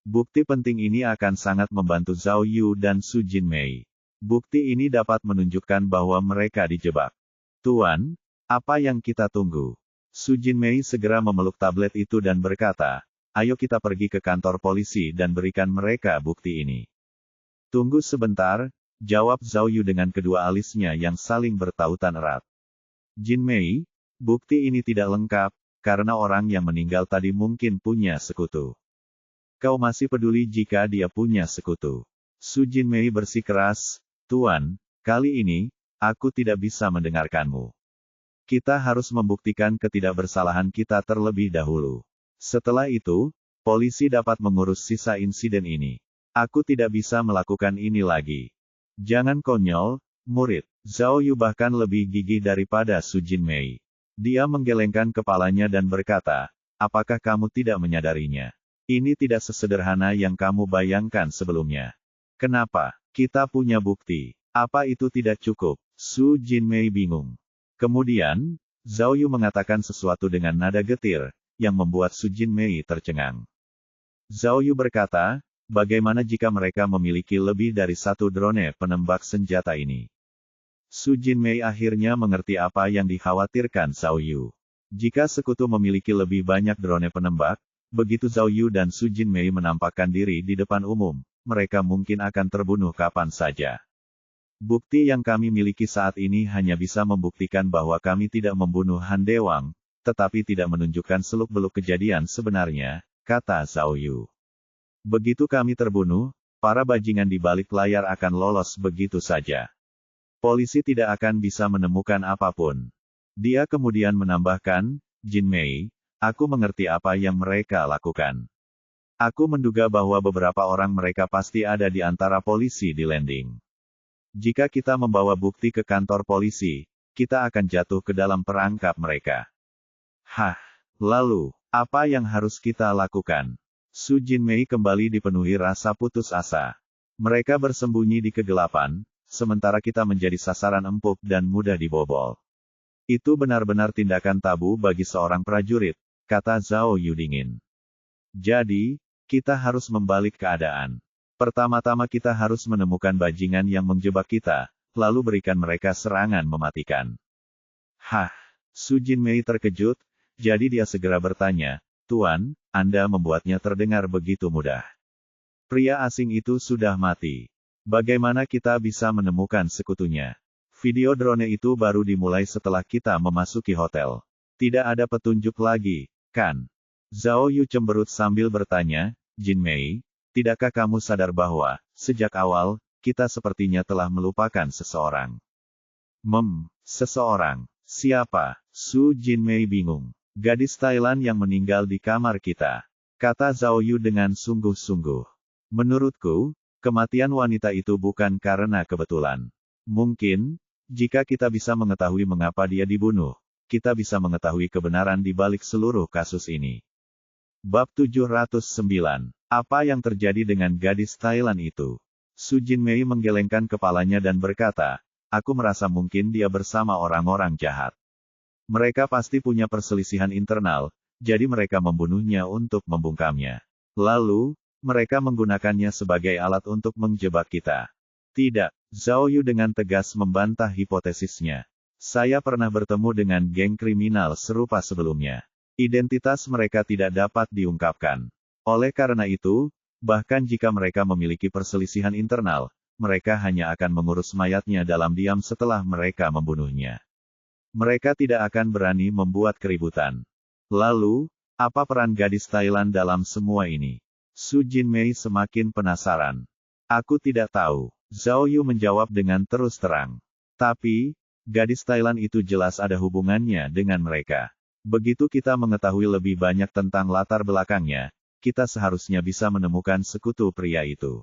Bukti penting ini akan sangat membantu Zhao Yu dan Su Jinmei. Bukti ini dapat menunjukkan bahwa mereka dijebak. "Tuan, apa yang kita tunggu?" Su Jinmei segera memeluk tablet itu dan berkata, ayo kita pergi ke kantor polisi dan berikan mereka bukti ini. Tunggu sebentar, jawab Zhao Yu dengan kedua alisnya yang saling bertautan erat. Jin Mei, bukti ini tidak lengkap, karena orang yang meninggal tadi mungkin punya sekutu. Kau masih peduli jika dia punya sekutu? Su Jin Mei bersikeras, Tuan, kali ini, aku tidak bisa mendengarkanmu. Kita harus membuktikan ketidakbersalahan kita terlebih dahulu. Setelah itu, polisi dapat mengurus sisa insiden ini. Aku tidak bisa melakukan ini lagi. Jangan konyol, murid. Zhao Yu bahkan lebih gigih daripada Su Jin Mei. Dia menggelengkan kepalanya dan berkata, apakah kamu tidak menyadarinya? Ini tidak sesederhana yang kamu bayangkan sebelumnya. Kenapa? Kita punya bukti. Apa itu tidak cukup? Su Jin Mei bingung. Kemudian, Zhao Yu mengatakan sesuatu dengan nada getir, yang membuat Su Jin Mei tercengang. Zhao Yu berkata, bagaimana jika mereka memiliki lebih dari satu drone penembak senjata ini? Su Jin Mei akhirnya mengerti apa yang dikhawatirkan Zhao Yu. Jika sekutu memiliki lebih banyak drone penembak, begitu Zhao Yu dan Su Jin Mei menampakkan diri di depan umum, mereka mungkin akan terbunuh kapan saja. Bukti yang kami miliki saat ini hanya bisa membuktikan bahwa kami tidak membunuh Han Dewang, tetapi tidak menunjukkan seluk-beluk kejadian sebenarnya, kata Zhao Yu. Begitu kami terbunuh, para bajingan di balik layar akan lolos begitu saja. Polisi tidak akan bisa menemukan apapun. Dia kemudian menambahkan, Jin Mei, aku mengerti apa yang mereka lakukan. Aku menduga bahwa beberapa orang mereka pasti ada di antara polisi di landing. Jika kita membawa bukti ke kantor polisi, kita akan jatuh ke dalam perangkap mereka. Hah, lalu, apa yang harus kita lakukan? Su Jin Mei kembali dipenuhi rasa putus asa. Mereka bersembunyi di kegelapan, sementara kita menjadi sasaran empuk dan mudah dibobol. Itu benar-benar tindakan tabu bagi seorang prajurit, kata Zhao Yu dingin. Jadi, kita harus membalik keadaan. Pertama-tama kita harus menemukan bajingan yang menjebak kita, lalu berikan mereka serangan mematikan. Hah, Su Jin Mei terkejut, jadi dia segera bertanya, Tuan, Anda membuatnya terdengar begitu mudah. Pria asing itu sudah mati. Bagaimana kita bisa menemukan sekutunya? Video drone itu baru dimulai setelah kita memasuki hotel. Tidak ada petunjuk lagi, kan? Zhao Yu cemberut sambil bertanya, Jin Mei, tidakkah kamu sadar bahwa, sejak awal, kita sepertinya telah melupakan seseorang? Seseorang? Siapa? Su Jin Mei bingung. Gadis Thailand yang meninggal di kamar kita, kata Zhao Yu dengan sungguh-sungguh. Menurutku, kematian wanita itu bukan karena kebetulan. Mungkin, jika kita bisa mengetahui mengapa dia dibunuh, kita bisa mengetahui kebenaran di balik seluruh kasus ini. Bab 709. Apa yang terjadi dengan gadis Thailand itu? Su Jin Mei menggelengkan kepalanya dan berkata, aku merasa mungkin dia bersama orang-orang jahat. Mereka pasti punya perselisihan internal, jadi mereka membunuhnya untuk membungkamnya. Lalu, mereka menggunakannya sebagai alat untuk menjebak kita. Tidak, Zhao Yu dengan tegas membantah hipotesisnya. Saya pernah bertemu dengan geng kriminal serupa sebelumnya. Identitas mereka tidak dapat diungkapkan. Oleh karena itu, bahkan jika mereka memiliki perselisihan internal, mereka hanya akan mengurus mayatnya dalam diam setelah mereka membunuhnya. Mereka tidak akan berani membuat keributan. Lalu, apa peran gadis Thailand dalam semua ini? Su Jin Mei semakin penasaran. Aku tidak tahu. Zhao Yu menjawab dengan terus terang. Tapi, gadis Thailand itu jelas ada hubungannya dengan mereka. Begitu kita mengetahui lebih banyak tentang latar belakangnya, kita seharusnya bisa menemukan sekutu pria itu.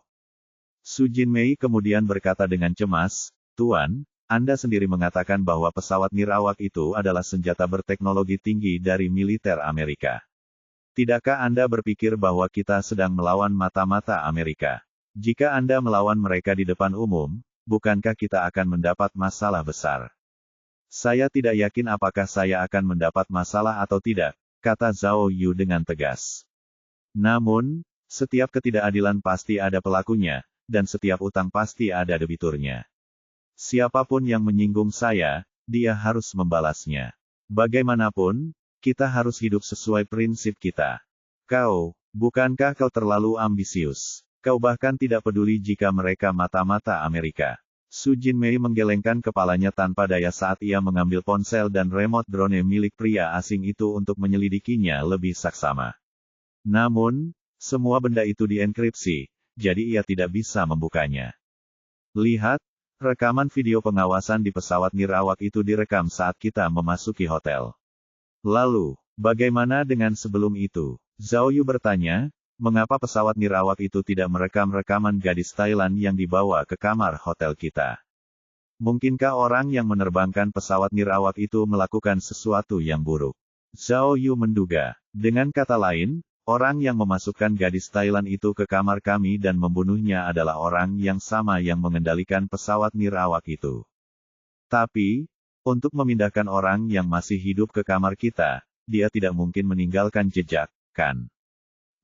Su Jin Mei kemudian berkata dengan cemas, Tuan, Anda sendiri mengatakan bahwa pesawat nirawak itu adalah senjata berteknologi tinggi dari militer Amerika. Tidakkah Anda berpikir bahwa kita sedang melawan mata-mata Amerika? Jika Anda melawan mereka di depan umum, bukankah kita akan mendapat masalah besar? Saya tidak yakin apakah saya akan mendapat masalah atau tidak, kata Zhao Yu dengan tegas. Namun, setiap ketidakadilan pasti ada pelakunya, dan setiap utang pasti ada debiturnya. Siapapun yang menyinggung saya, dia harus membalasnya. Bagaimanapun, kita harus hidup sesuai prinsip kita. Kau, Bukankah kau terlalu ambisius? Kau bahkan tidak peduli jika mereka mata-mata Amerika. Su Jinmei menggelengkan kepalanya tanpa daya saat ia mengambil ponsel dan remote drone milik pria asing itu untuk menyelidikinya lebih saksama. Namun, semua benda itu dienkripsi, jadi ia tidak bisa membukanya. Lihat, rekaman video pengawasan di pesawat nirawak itu direkam saat kita memasuki hotel. Lalu, bagaimana dengan sebelum itu? Zhao Yu bertanya, mengapa pesawat nirawak itu tidak merekam rekaman gadis Thailand yang dibawa ke kamar hotel kita? Mungkinkah orang yang menerbangkan pesawat nirawak itu melakukan sesuatu yang buruk? Zhao Yu menduga, dengan kata lain, orang yang memasukkan gadis Thailand itu ke kamar kami dan membunuhnya adalah orang yang sama yang mengendalikan pesawat nirawak itu. Tapi, untuk memindahkan orang yang masih hidup ke kamar kita, dia tidak mungkin meninggalkan jejak, kan?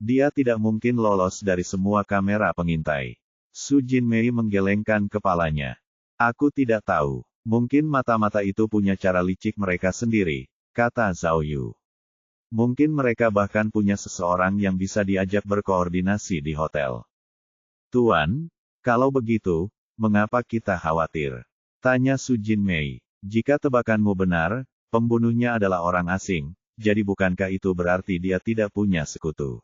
Dia tidak mungkin lolos dari semua kamera pengintai. Su Jinmei menggelengkan kepalanya. Aku tidak tahu. Mungkin mata-mata itu punya cara licik mereka sendiri, kata Zhao Yu. Mungkin mereka bahkan punya seseorang yang bisa diajak berkoordinasi di hotel. Tuan, kalau begitu, mengapa kita khawatir? Tanya Su Jinmei. Jika tebakanmu benar, pembunuhnya adalah orang asing, jadi bukankah itu berarti dia tidak punya sekutu?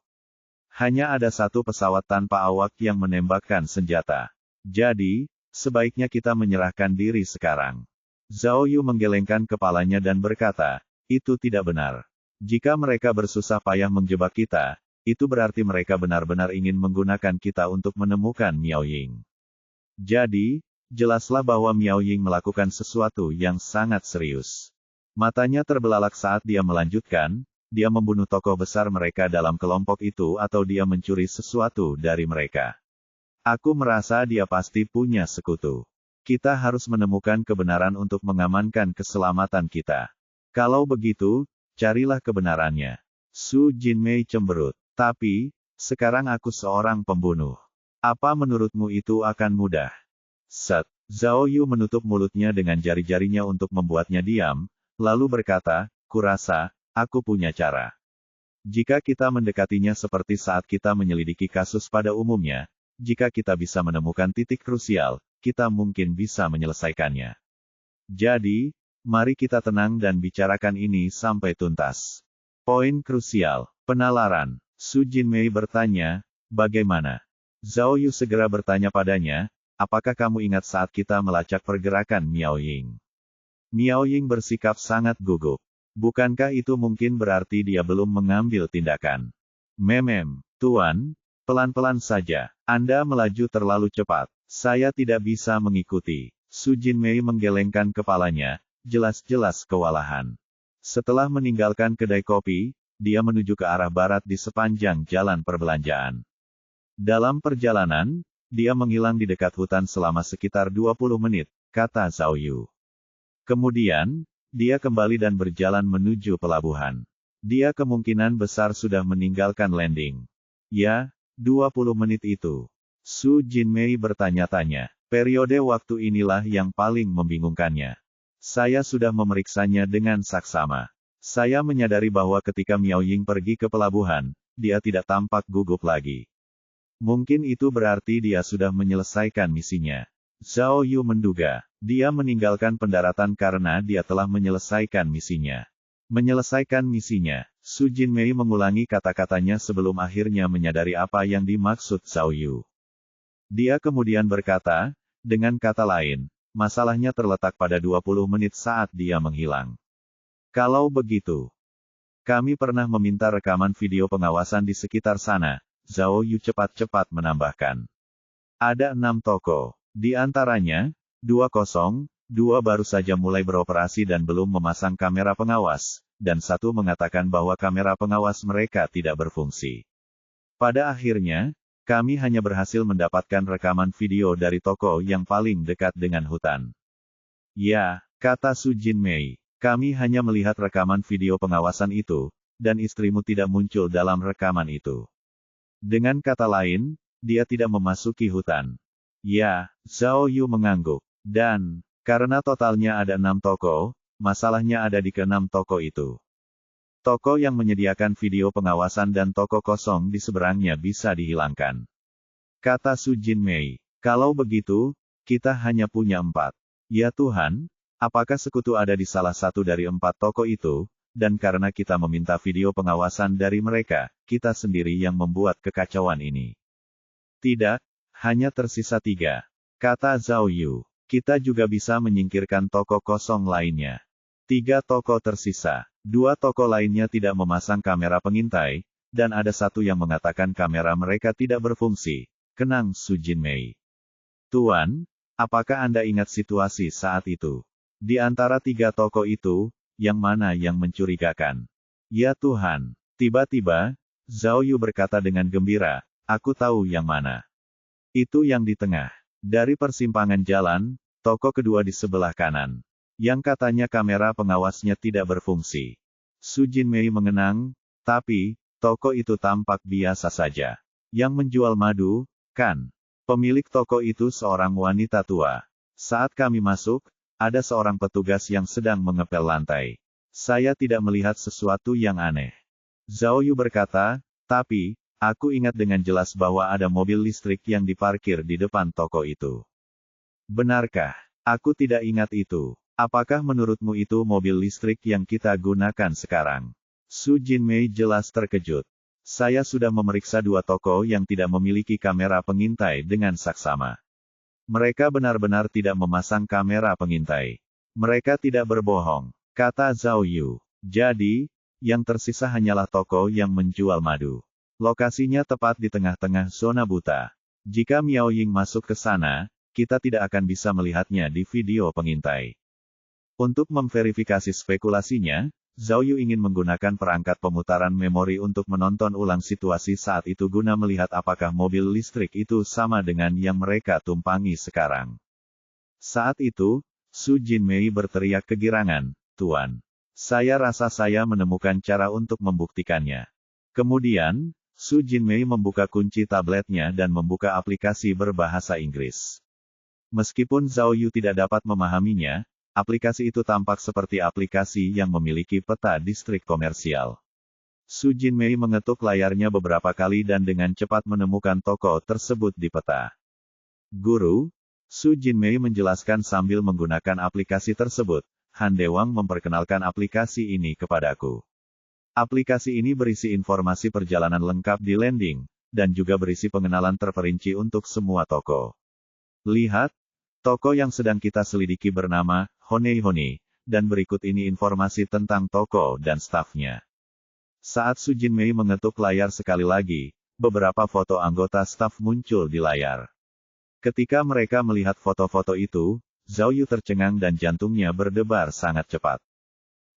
Hanya ada satu pesawat tanpa awak yang menembakkan senjata. Jadi, sebaiknya kita menyerahkan diri sekarang. Zhao Yu menggelengkan kepalanya dan berkata, itu tidak benar. Jika mereka bersusah payah menjebak kita, itu berarti mereka benar-benar ingin menggunakan kita untuk menemukan Miao Ying. Jadi, jelaslah bahwa Miao Ying melakukan sesuatu yang sangat serius. Matanya terbelalak saat dia melanjutkan, dia membunuh tokoh besar mereka dalam kelompok itu atau dia mencuri sesuatu dari mereka. Aku merasa dia pasti punya sekutu. Kita harus menemukan kebenaran untuk mengamankan keselamatan kita. Kalau begitu, carilah kebenarannya. Su Jinmei cemberut. Tapi, sekarang aku seorang pembunuh. Apa menurutmu itu akan mudah? Set. Zhao Yu menutup mulutnya dengan jari-jarinya untuk membuatnya diam, lalu berkata, kurasa, aku punya cara. Jika kita mendekatinya seperti saat kita menyelidiki kasus pada umumnya, jika kita bisa menemukan titik krusial, kita mungkin bisa menyelesaikannya. Jadi, mari kita tenang dan bicarakan ini sampai tuntas. Poin krusial, penalaran. Su Jinmei bertanya, bagaimana? Zhao Yu segera bertanya padanya, apakah kamu ingat saat kita melacak pergerakan Miao Ying? Miao Ying bersikap sangat gugup. Bukankah itu mungkin berarti dia belum mengambil tindakan? Tuan, pelan-pelan saja. Anda melaju terlalu cepat. Saya tidak bisa mengikuti. Su Jinmei menggelengkan kepalanya, jelas-jelas kewalahan. Setelah meninggalkan kedai kopi, dia menuju ke arah barat di sepanjang jalan perbelanjaan. Dalam perjalanan, dia menghilang di dekat hutan selama sekitar 20 menit, kata Zhao Yu. Kemudian, dia kembali dan berjalan menuju pelabuhan. Dia kemungkinan besar sudah meninggalkan landing. Ya, 20 menit itu. Su Jinmei bertanya-tanya. Periode waktu inilah yang paling membingungkannya. Saya sudah memeriksanya dengan saksama. Saya menyadari bahwa ketika Miao Ying pergi ke pelabuhan, dia tidak tampak gugup lagi. Mungkin itu berarti dia sudah menyelesaikan misinya. Zhao Yu menduga, dia meninggalkan pendaratan karena dia telah menyelesaikan misinya. Menyelesaikan misinya, Su Jinmei mengulangi kata-katanya sebelum akhirnya menyadari apa yang dimaksud Zhao Yu. Dia kemudian berkata, dengan kata lain, masalahnya terletak pada 20 menit saat dia menghilang. Kalau begitu, kami pernah meminta rekaman video pengawasan di sekitar sana, Zhao Yu cepat-cepat menambahkan. Ada 6 toko. Di antaranya, 202 baru saja mulai beroperasi dan belum memasang kamera pengawas, dan 1 mengatakan bahwa kamera pengawas mereka tidak berfungsi. Pada akhirnya, kami hanya berhasil mendapatkan rekaman video dari toko yang paling dekat dengan hutan. Ya, kata Su Jinmei, kami hanya melihat rekaman video pengawasan itu, dan istrimu tidak muncul dalam rekaman itu. Dengan kata lain, dia tidak memasuki hutan. Ya, Zhao Yu mengangguk. Dan, karena totalnya ada 6 toko, masalahnya ada di ke-6 toko itu. Toko yang menyediakan video pengawasan dan toko kosong di seberangnya bisa dihilangkan. Kata Su Jinmei. Kalau begitu, kita hanya punya 4. Ya Tuhan, apakah sekutu ada di salah satu dari 4 toko itu, dan karena kita meminta video pengawasan dari mereka, kita sendiri yang membuat kekacauan ini. Tidak, hanya tersisa 3. Kata Zhao Yu. Kita juga bisa menyingkirkan toko kosong lainnya. 3 toko tersisa. 2 toko lainnya tidak memasang kamera pengintai, dan ada 1 yang mengatakan kamera mereka tidak berfungsi. Kenang Su Jinmei. Tuan, apakah Anda ingat situasi saat itu? Di antara 3 toko itu, yang mana yang mencurigakan? Ya Tuhan. Tiba-tiba, Zhao Yu berkata dengan gembira, aku tahu yang mana. Itu yang di tengah. Dari persimpangan jalan, toko kedua di sebelah kanan. Yang katanya kamera pengawasnya tidak berfungsi. Su Jinmei mengenang, tapi, toko itu tampak biasa saja. Yang menjual madu, kan? Pemilik toko itu seorang wanita tua. Saat kami masuk, ada seorang petugas yang sedang mengepel lantai. Saya tidak melihat sesuatu yang aneh. Zhao Yu berkata, tapi, aku ingat dengan jelas bahwa ada mobil listrik yang diparkir di depan toko itu. Benarkah? Aku tidak ingat itu. Apakah menurutmu itu mobil listrik yang kita gunakan sekarang? Su Jinmei jelas terkejut. Saya sudah memeriksa 2 toko yang tidak memiliki kamera pengintai dengan saksama. Mereka benar-benar tidak memasang kamera pengintai. Mereka tidak berbohong, kata Zhao Yu. Jadi, yang tersisa hanyalah toko yang menjual madu. Lokasinya tepat di tengah-tengah zona buta. Jika Miao Ying masuk ke sana, kita tidak akan bisa melihatnya di video pengintai. Untuk memverifikasi spekulasinya, Zhao Yu ingin menggunakan perangkat pemutaran memori untuk menonton ulang situasi saat itu guna melihat apakah mobil listrik itu sama dengan yang mereka tumpangi sekarang. Saat itu, Su Jinmei berteriak kegirangan, Tuan. Saya rasa saya menemukan cara untuk membuktikannya. Kemudian, Su Jinmei membuka kunci tabletnya dan membuka aplikasi berbahasa Inggris. Meskipun Zhao Yu tidak dapat memahaminya, aplikasi itu tampak seperti aplikasi yang memiliki peta distrik komersial. Su Jinmei mengetuk layarnya beberapa kali dan dengan cepat menemukan toko tersebut di peta. Guru, Su Jinmei menjelaskan sambil menggunakan aplikasi tersebut, Han Dewang memperkenalkan aplikasi ini kepadaku. Aplikasi ini berisi informasi perjalanan lengkap di landing, dan juga berisi pengenalan terperinci untuk semua toko. Lihat, toko yang sedang kita selidiki bernama Honey Honey, dan berikut ini informasi tentang toko dan stafnya. Saat Su Jinmei mengetuk layar sekali lagi, beberapa foto anggota staf muncul di layar. Ketika mereka melihat foto-foto itu, Zhao Yu tercengang dan jantungnya berdebar sangat cepat.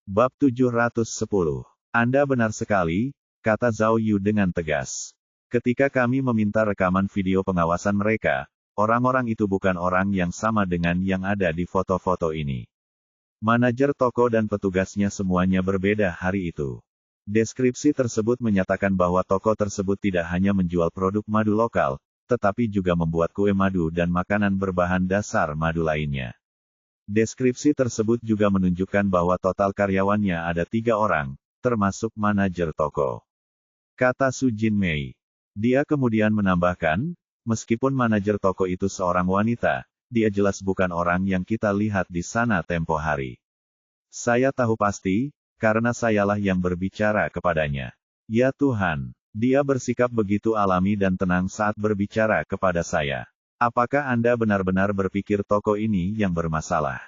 Bab 710. Anda benar sekali, kata Zhao Yu dengan tegas. Ketika kami meminta rekaman video pengawasan mereka, orang-orang itu bukan orang yang sama dengan yang ada di foto-foto ini. Manajer toko dan petugasnya semuanya berbeda hari itu. Deskripsi tersebut menyatakan bahwa toko tersebut tidak hanya menjual produk madu lokal, tetapi juga membuat kue madu dan makanan berbahan dasar madu lainnya. Deskripsi tersebut juga menunjukkan bahwa total karyawannya ada 3 orang, termasuk manajer toko. Kata Su Jinmei. Dia kemudian menambahkan, meskipun manajer toko itu seorang wanita, dia jelas bukan orang yang kita lihat di sana tempo hari. Saya tahu pasti, karena sayalah yang berbicara kepadanya. Ya Tuhan, dia bersikap begitu alami dan tenang saat berbicara kepada saya. Apakah Anda benar-benar berpikir toko ini yang bermasalah?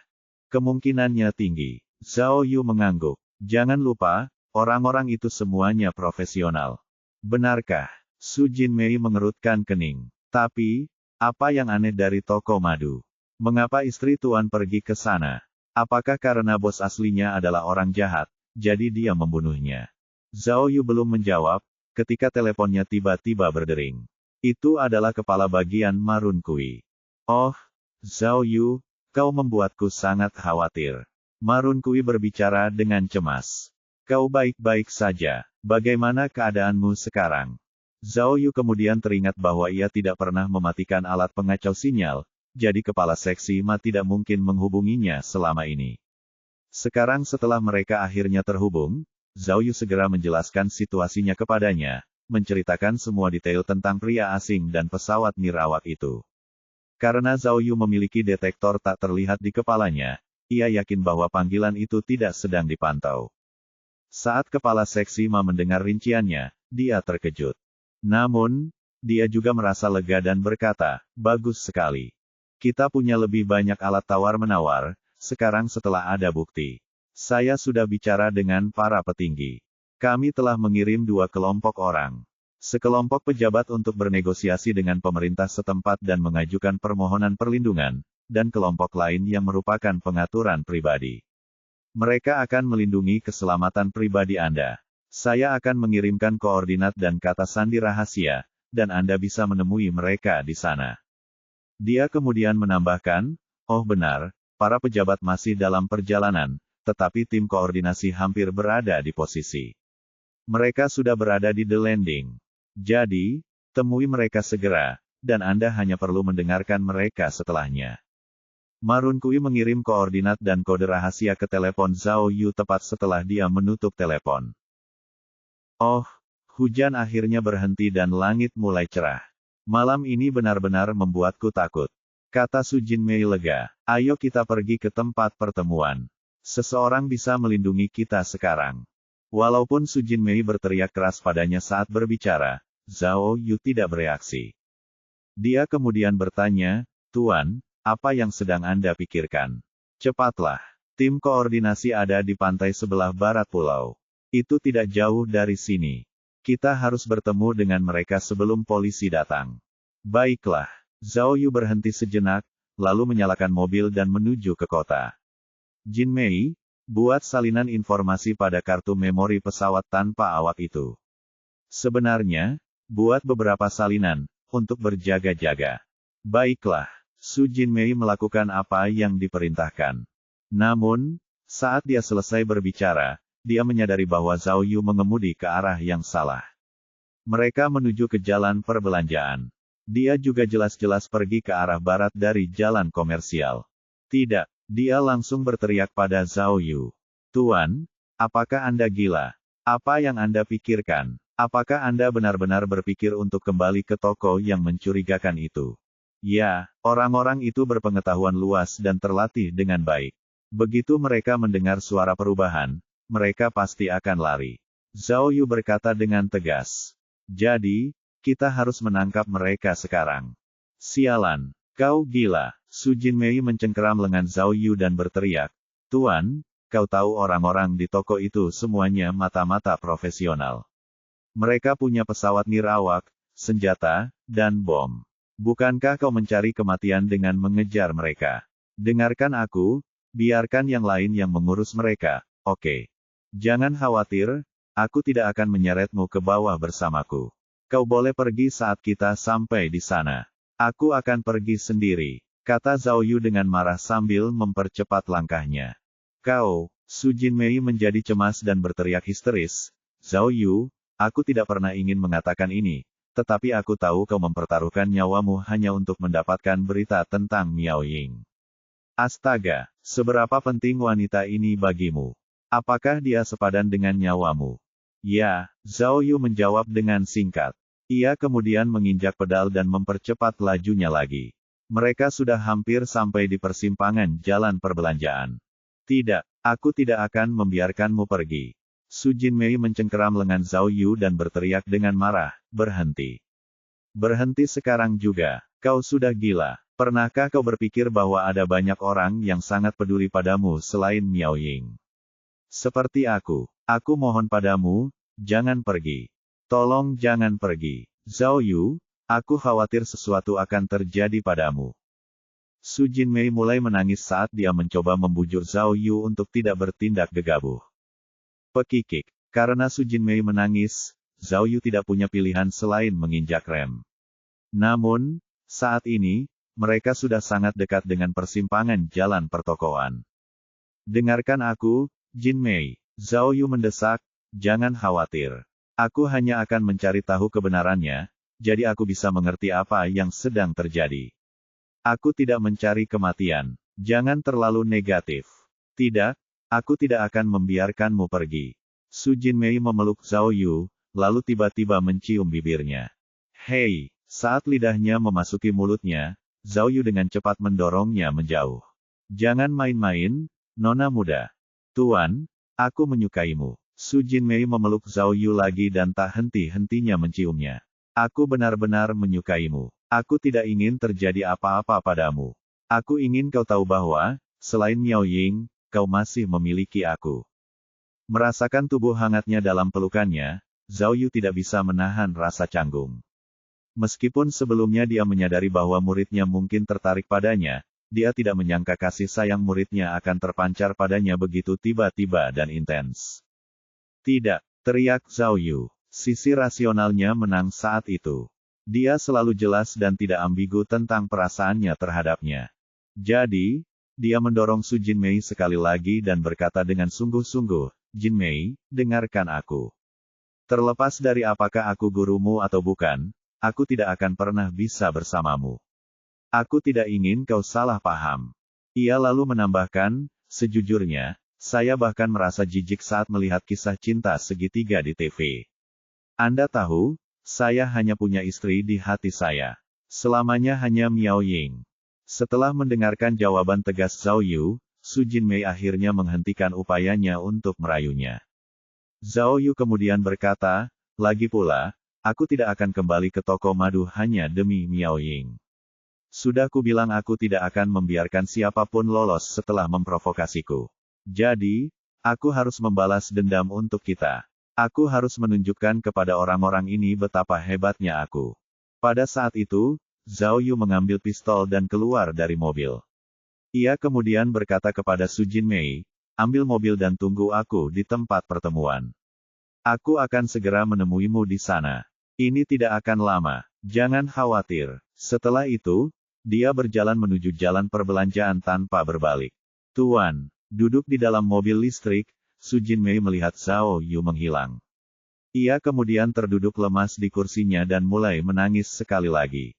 Kemungkinannya tinggi. Zhao Yu mengangguk. Jangan lupa, orang-orang itu semuanya profesional. Benarkah? Su Jinmei mengerutkan kening. Tapi, apa yang aneh dari toko madu? Mengapa istri Tuan pergi ke sana? Apakah karena bos aslinya adalah orang jahat, jadi dia membunuhnya? Zhao Yu belum menjawab, ketika teleponnya tiba-tiba berdering. Itu adalah kepala bagian Marun Kui. Oh, Zhao Yu, kau membuatku sangat khawatir. Marun Kui berbicara dengan cemas. Kau baik-baik saja, bagaimana keadaanmu sekarang? Zhao Yu kemudian teringat bahwa ia tidak pernah mematikan alat pengacau sinyal, jadi kepala seksi Ma tidak mungkin menghubunginya selama ini. Sekarang setelah mereka akhirnya terhubung, Zhao Yu segera menjelaskan situasinya kepadanya, menceritakan semua detail tentang pria asing dan pesawat nirawak itu. Karena Zhao Yu memiliki detektor tak terlihat di kepalanya, ia yakin bahwa panggilan itu tidak sedang dipantau. Saat kepala seksi Ma mendengar rinciannya, dia terkejut. Namun, dia juga merasa lega dan berkata, bagus sekali. Kita punya lebih banyak alat tawar-menawar, sekarang setelah ada bukti. Saya sudah bicara dengan para petinggi. Kami telah mengirim 2 kelompok orang. Sekelompok pejabat untuk bernegosiasi dengan pemerintah setempat dan mengajukan permohonan perlindungan, dan kelompok lain yang merupakan pengaturan pribadi. Mereka akan melindungi keselamatan pribadi Anda. Saya akan mengirimkan koordinat dan kata sandi rahasia, dan Anda bisa menemui mereka di sana. Dia kemudian menambahkan, oh benar, para pejabat masih dalam perjalanan, tetapi tim koordinasi hampir berada di posisi. Mereka sudah berada di The Landing. Jadi, temui mereka segera, dan Anda hanya perlu mendengarkan mereka setelahnya. Ma Runqi mengirim koordinat dan kode rahasia ke telepon Zhao Yu tepat setelah dia menutup telepon. Oh, hujan akhirnya berhenti dan langit mulai cerah. Malam ini benar-benar membuatku takut. Kata Su Jinmei lega, ayo kita pergi ke tempat pertemuan. Seseorang bisa melindungi kita sekarang. Walaupun Su Jinmei berteriak keras padanya saat berbicara, Zhao Yu tidak bereaksi. Dia kemudian bertanya, Tuan, apa yang sedang Anda pikirkan? Cepatlah. Tim koordinasi ada di pantai sebelah barat pulau. Itu tidak jauh dari sini. Kita harus bertemu dengan mereka sebelum polisi datang. Baiklah. Zhao Yu berhenti sejenak, lalu menyalakan mobil dan menuju ke kota. Jinmei, buat salinan informasi pada kartu memori pesawat tanpa awak itu. Sebenarnya, buat beberapa salinan, untuk berjaga-jaga. Baiklah, Su Jinmei melakukan apa yang diperintahkan. Namun, saat dia selesai berbicara, dia menyadari bahwa Zhao Yu mengemudi ke arah yang salah. Mereka menuju ke jalan perbelanjaan. Dia juga jelas-jelas pergi ke arah barat dari jalan komersial. Tidak. Dia langsung berteriak pada Zhao Yu. Tuan, apakah Anda gila? Apa yang Anda pikirkan? Apakah Anda benar-benar berpikir untuk kembali ke toko yang mencurigakan itu? Ya, orang-orang itu berpengetahuan luas dan terlatih dengan baik. Begitu mereka mendengar suara perubahan, mereka pasti akan lari. Zhao Yu berkata dengan tegas. Jadi, kita harus menangkap mereka sekarang. Sialan, kau gila. Su Jinmei mencengkeram lengan Zhao Yu dan berteriak, Tuan, kau tahu orang-orang di toko itu semuanya mata-mata profesional. Mereka punya pesawat nirawak, senjata, dan bom. Bukankah kau mencari kematian dengan mengejar mereka? Dengarkan aku, biarkan yang lain yang mengurus mereka, oke. Jangan khawatir, aku tidak akan menyeretmu ke bawah bersamaku. Kau boleh pergi saat kita sampai di sana. Aku akan pergi sendiri. Kata Zhao Yu dengan marah sambil mempercepat langkahnya. Kau, Su Jinmei menjadi cemas dan berteriak histeris. Zhao Yu, aku tidak pernah ingin mengatakan ini, tetapi aku tahu kau mempertaruhkan nyawamu hanya untuk mendapatkan berita tentang Miao Ying. Astaga, seberapa penting wanita ini bagimu? Apakah dia sepadan dengan nyawamu? Ya, Zhao Yu menjawab dengan singkat. Ia kemudian menginjak pedal dan mempercepat lajunya lagi. Mereka sudah hampir sampai di persimpangan jalan perbelanjaan. Tidak, aku tidak akan membiarkanmu pergi. Su Jinmei mencengkeram lengan Zhao Yu dan berteriak dengan marah, berhenti. Berhenti sekarang juga, kau sudah gila. Pernahkah kau berpikir bahwa ada banyak orang yang sangat peduli padamu selain Miao Ying? Seperti aku mohon padamu, jangan pergi. Tolong jangan pergi. Zhao Yu, aku khawatir sesuatu akan terjadi padamu. Su Jinmei mulai menangis saat dia mencoba membujuk Zhao Yu untuk tidak bertindak gegabah. Pekikik. Karena Su Jinmei menangis, Zhao Yu tidak punya pilihan selain menginjak rem. Namun, saat ini, mereka sudah sangat dekat dengan persimpangan jalan pertokoan. Dengarkan aku, Jinmei. Zhao Yu mendesak, jangan khawatir. Aku hanya akan mencari tahu kebenarannya, jadi aku bisa mengerti apa yang sedang terjadi. Aku tidak mencari kematian. Jangan terlalu negatif. Tidak, aku tidak akan membiarkanmu pergi. Su Jinmei memeluk Zhao Yu, lalu tiba-tiba mencium bibirnya. Hei, saat lidahnya memasuki mulutnya, Zhao Yu dengan cepat mendorongnya menjauh. Jangan main-main, nona muda. Tuan, aku menyukaimu. Su Jinmei memeluk Zhao Yu lagi dan tak henti-hentinya menciumnya. Aku benar-benar menyukaimu. Aku tidak ingin terjadi apa-apa padamu. Aku ingin kau tahu bahwa, selain Miao Ying, kau masih memiliki aku. Merasakan tubuh hangatnya dalam pelukannya, Zhao Yu tidak bisa menahan rasa canggung. Meskipun sebelumnya dia menyadari bahwa muridnya mungkin tertarik padanya, dia tidak menyangka kasih sayang muridnya akan terpancar padanya begitu tiba-tiba dan intens. Tidak, teriak Zhao Yu. Sisi rasionalnya menang saat itu. Dia selalu jelas dan tidak ambigu tentang perasaannya terhadapnya. Jadi, dia mendorong Su Jinmei sekali lagi dan berkata dengan sungguh-sungguh, Jinmei, dengarkan aku. Terlepas dari apakah aku gurumu atau bukan, aku tidak akan pernah bisa bersamamu. Aku tidak ingin kau salah paham. Ia lalu menambahkan, sejujurnya, saya bahkan merasa jijik saat melihat kisah cinta segitiga di TV. Anda tahu, saya hanya punya istri di hati saya. Selamanya hanya Miao Ying. Setelah mendengarkan jawaban tegas Zhao Yu, Su Jinmei akhirnya menghentikan upayanya untuk merayunya. Zhao Yu kemudian berkata, lagi pula, aku tidak akan kembali ke toko madu hanya demi Miao Ying. Sudah kubilang aku tidak akan membiarkan siapapun lolos setelah memprovokasiku. Jadi, aku harus membalas dendam untuk kita. Aku harus menunjukkan kepada orang-orang ini betapa hebatnya aku. Pada saat itu, Zhao Yu mengambil pistol dan keluar dari mobil. Ia kemudian berkata kepada Su Jinmei, ambil mobil dan tunggu aku di tempat pertemuan. Aku akan segera menemuimu di sana. Ini tidak akan lama, jangan khawatir. Setelah itu, dia berjalan menuju jalan perbelanjaan tanpa berbalik. Tuan, duduk di dalam mobil listrik, Su Jinmei melihat Zhao Yu menghilang. Ia kemudian terduduk lemas di kursinya dan mulai menangis sekali lagi.